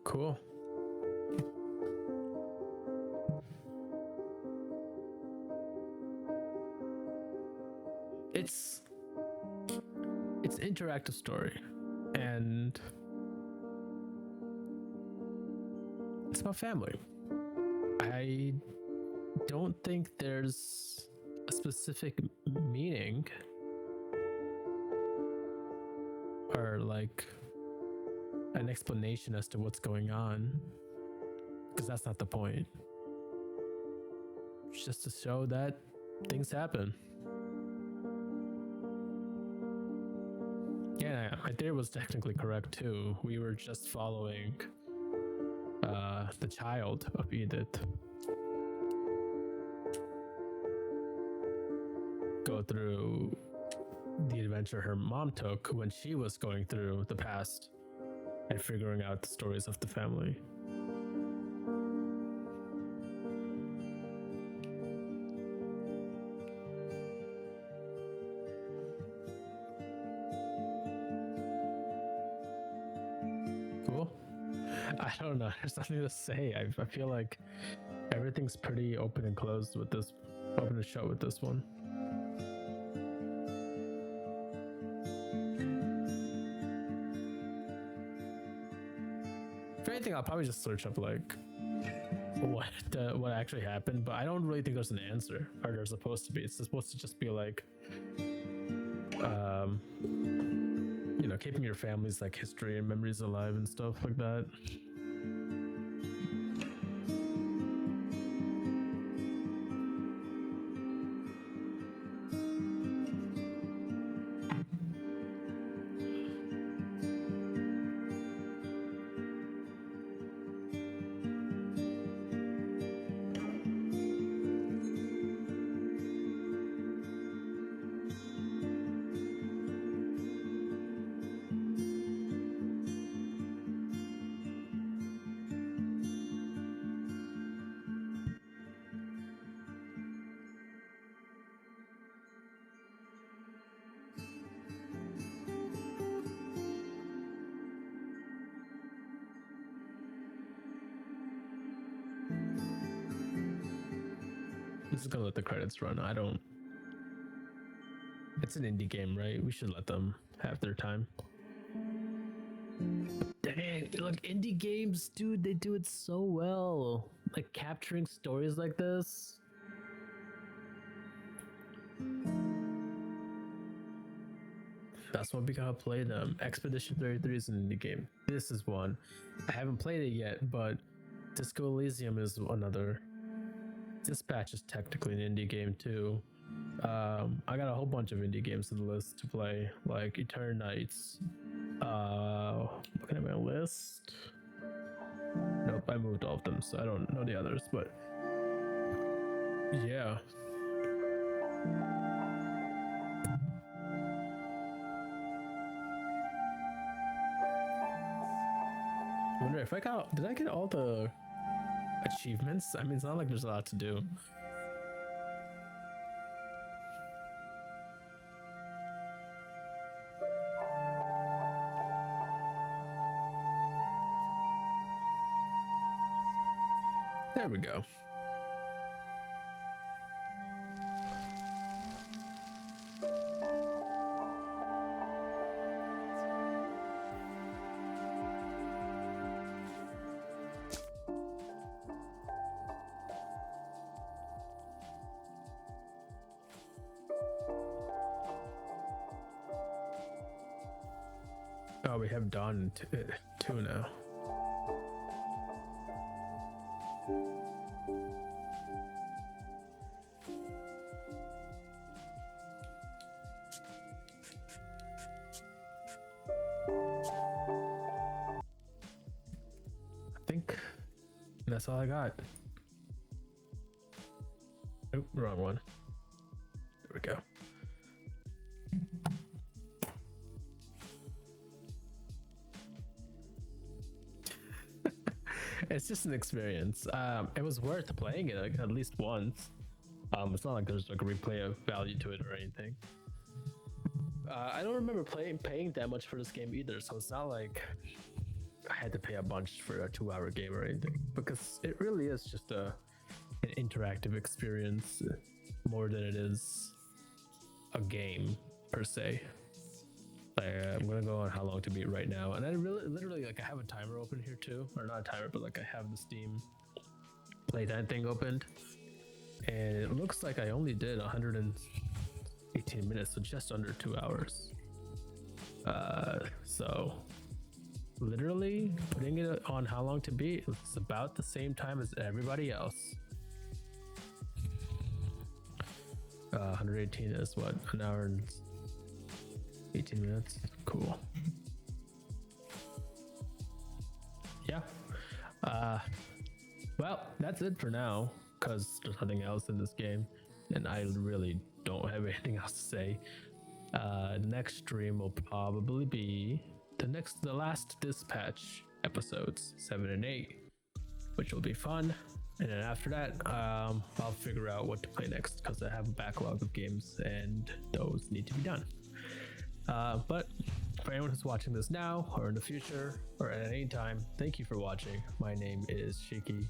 Cool. It's an interactive story, and it's about family. I don't think there's a specific meaning or like an explanation as to what's going on, because that's not the point. It's just to show that things happen. my theory was technically correct too. We were just following the child of Edith go through the adventure her mom took when she was going through the past and figuring out the stories of the family. Cool. I don't know. There's nothing to say. I feel like everything's pretty open and closed with this, open and shut with this one. If anything, I'll probably just search up like what actually happened, but I don't really think there's an answer, or there's supposed to be. It's supposed to just be like, you know, keeping your family's like history and memories alive and stuff like that. This is gonna let the credits run. I don't. It's an indie game, right? We should let them have their time. Dang, like indie games, dude, they do it so well. Like capturing stories like this. That's why we gotta play them. Expedition 33 is an indie game. This is one. I haven't played it yet, but Disco Elysium is another. Dispatch is technically an indie game too. I got a whole bunch of indie games on the list to play, like Eternal Nights. Looking at my list. Nope, I moved all of them, so I don't know the others, but yeah. I wonder if did I get all the achievements? I mean, it's not like there's a lot to do. There we go. Oh, we have Dawn 2 now. I think that's all I got. Nope, wrong one. There we go. It's just an experience. It was worth playing it like, at least once. It's not like there's like a replay of value to it or anything. I don't remember paying that much for this game either, so it's not like I had to pay a bunch for a 2-hour game or anything, because it really is just an interactive experience more than it is a game per se. I'm gonna go on how long to beat right now, and I literally like I have a timer open here too, or not a timer, but like I have the Steam playtime thing opened, and it looks like I only did 118 minutes, so just under 2 hours. So literally putting it on how long to beat, it's about the same time as everybody else. 118 is what, an hour and 18 minutes. Cool. Yeah. Well, that's it for now, because there's nothing else in this game, and I really don't have anything else to say. Next stream will probably be the last dispatch episodes 7 and 8, which will be fun. And then after that, I'll figure out what to play next, because I have a backlog of games and those need to be done. But for anyone who's watching this now or in the future or at any time, thank you for watching. My name is SHIKI,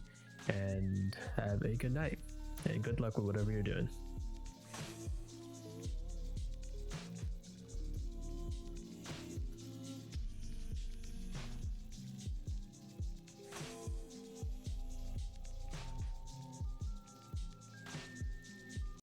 and have a good night and good luck with whatever you're doing.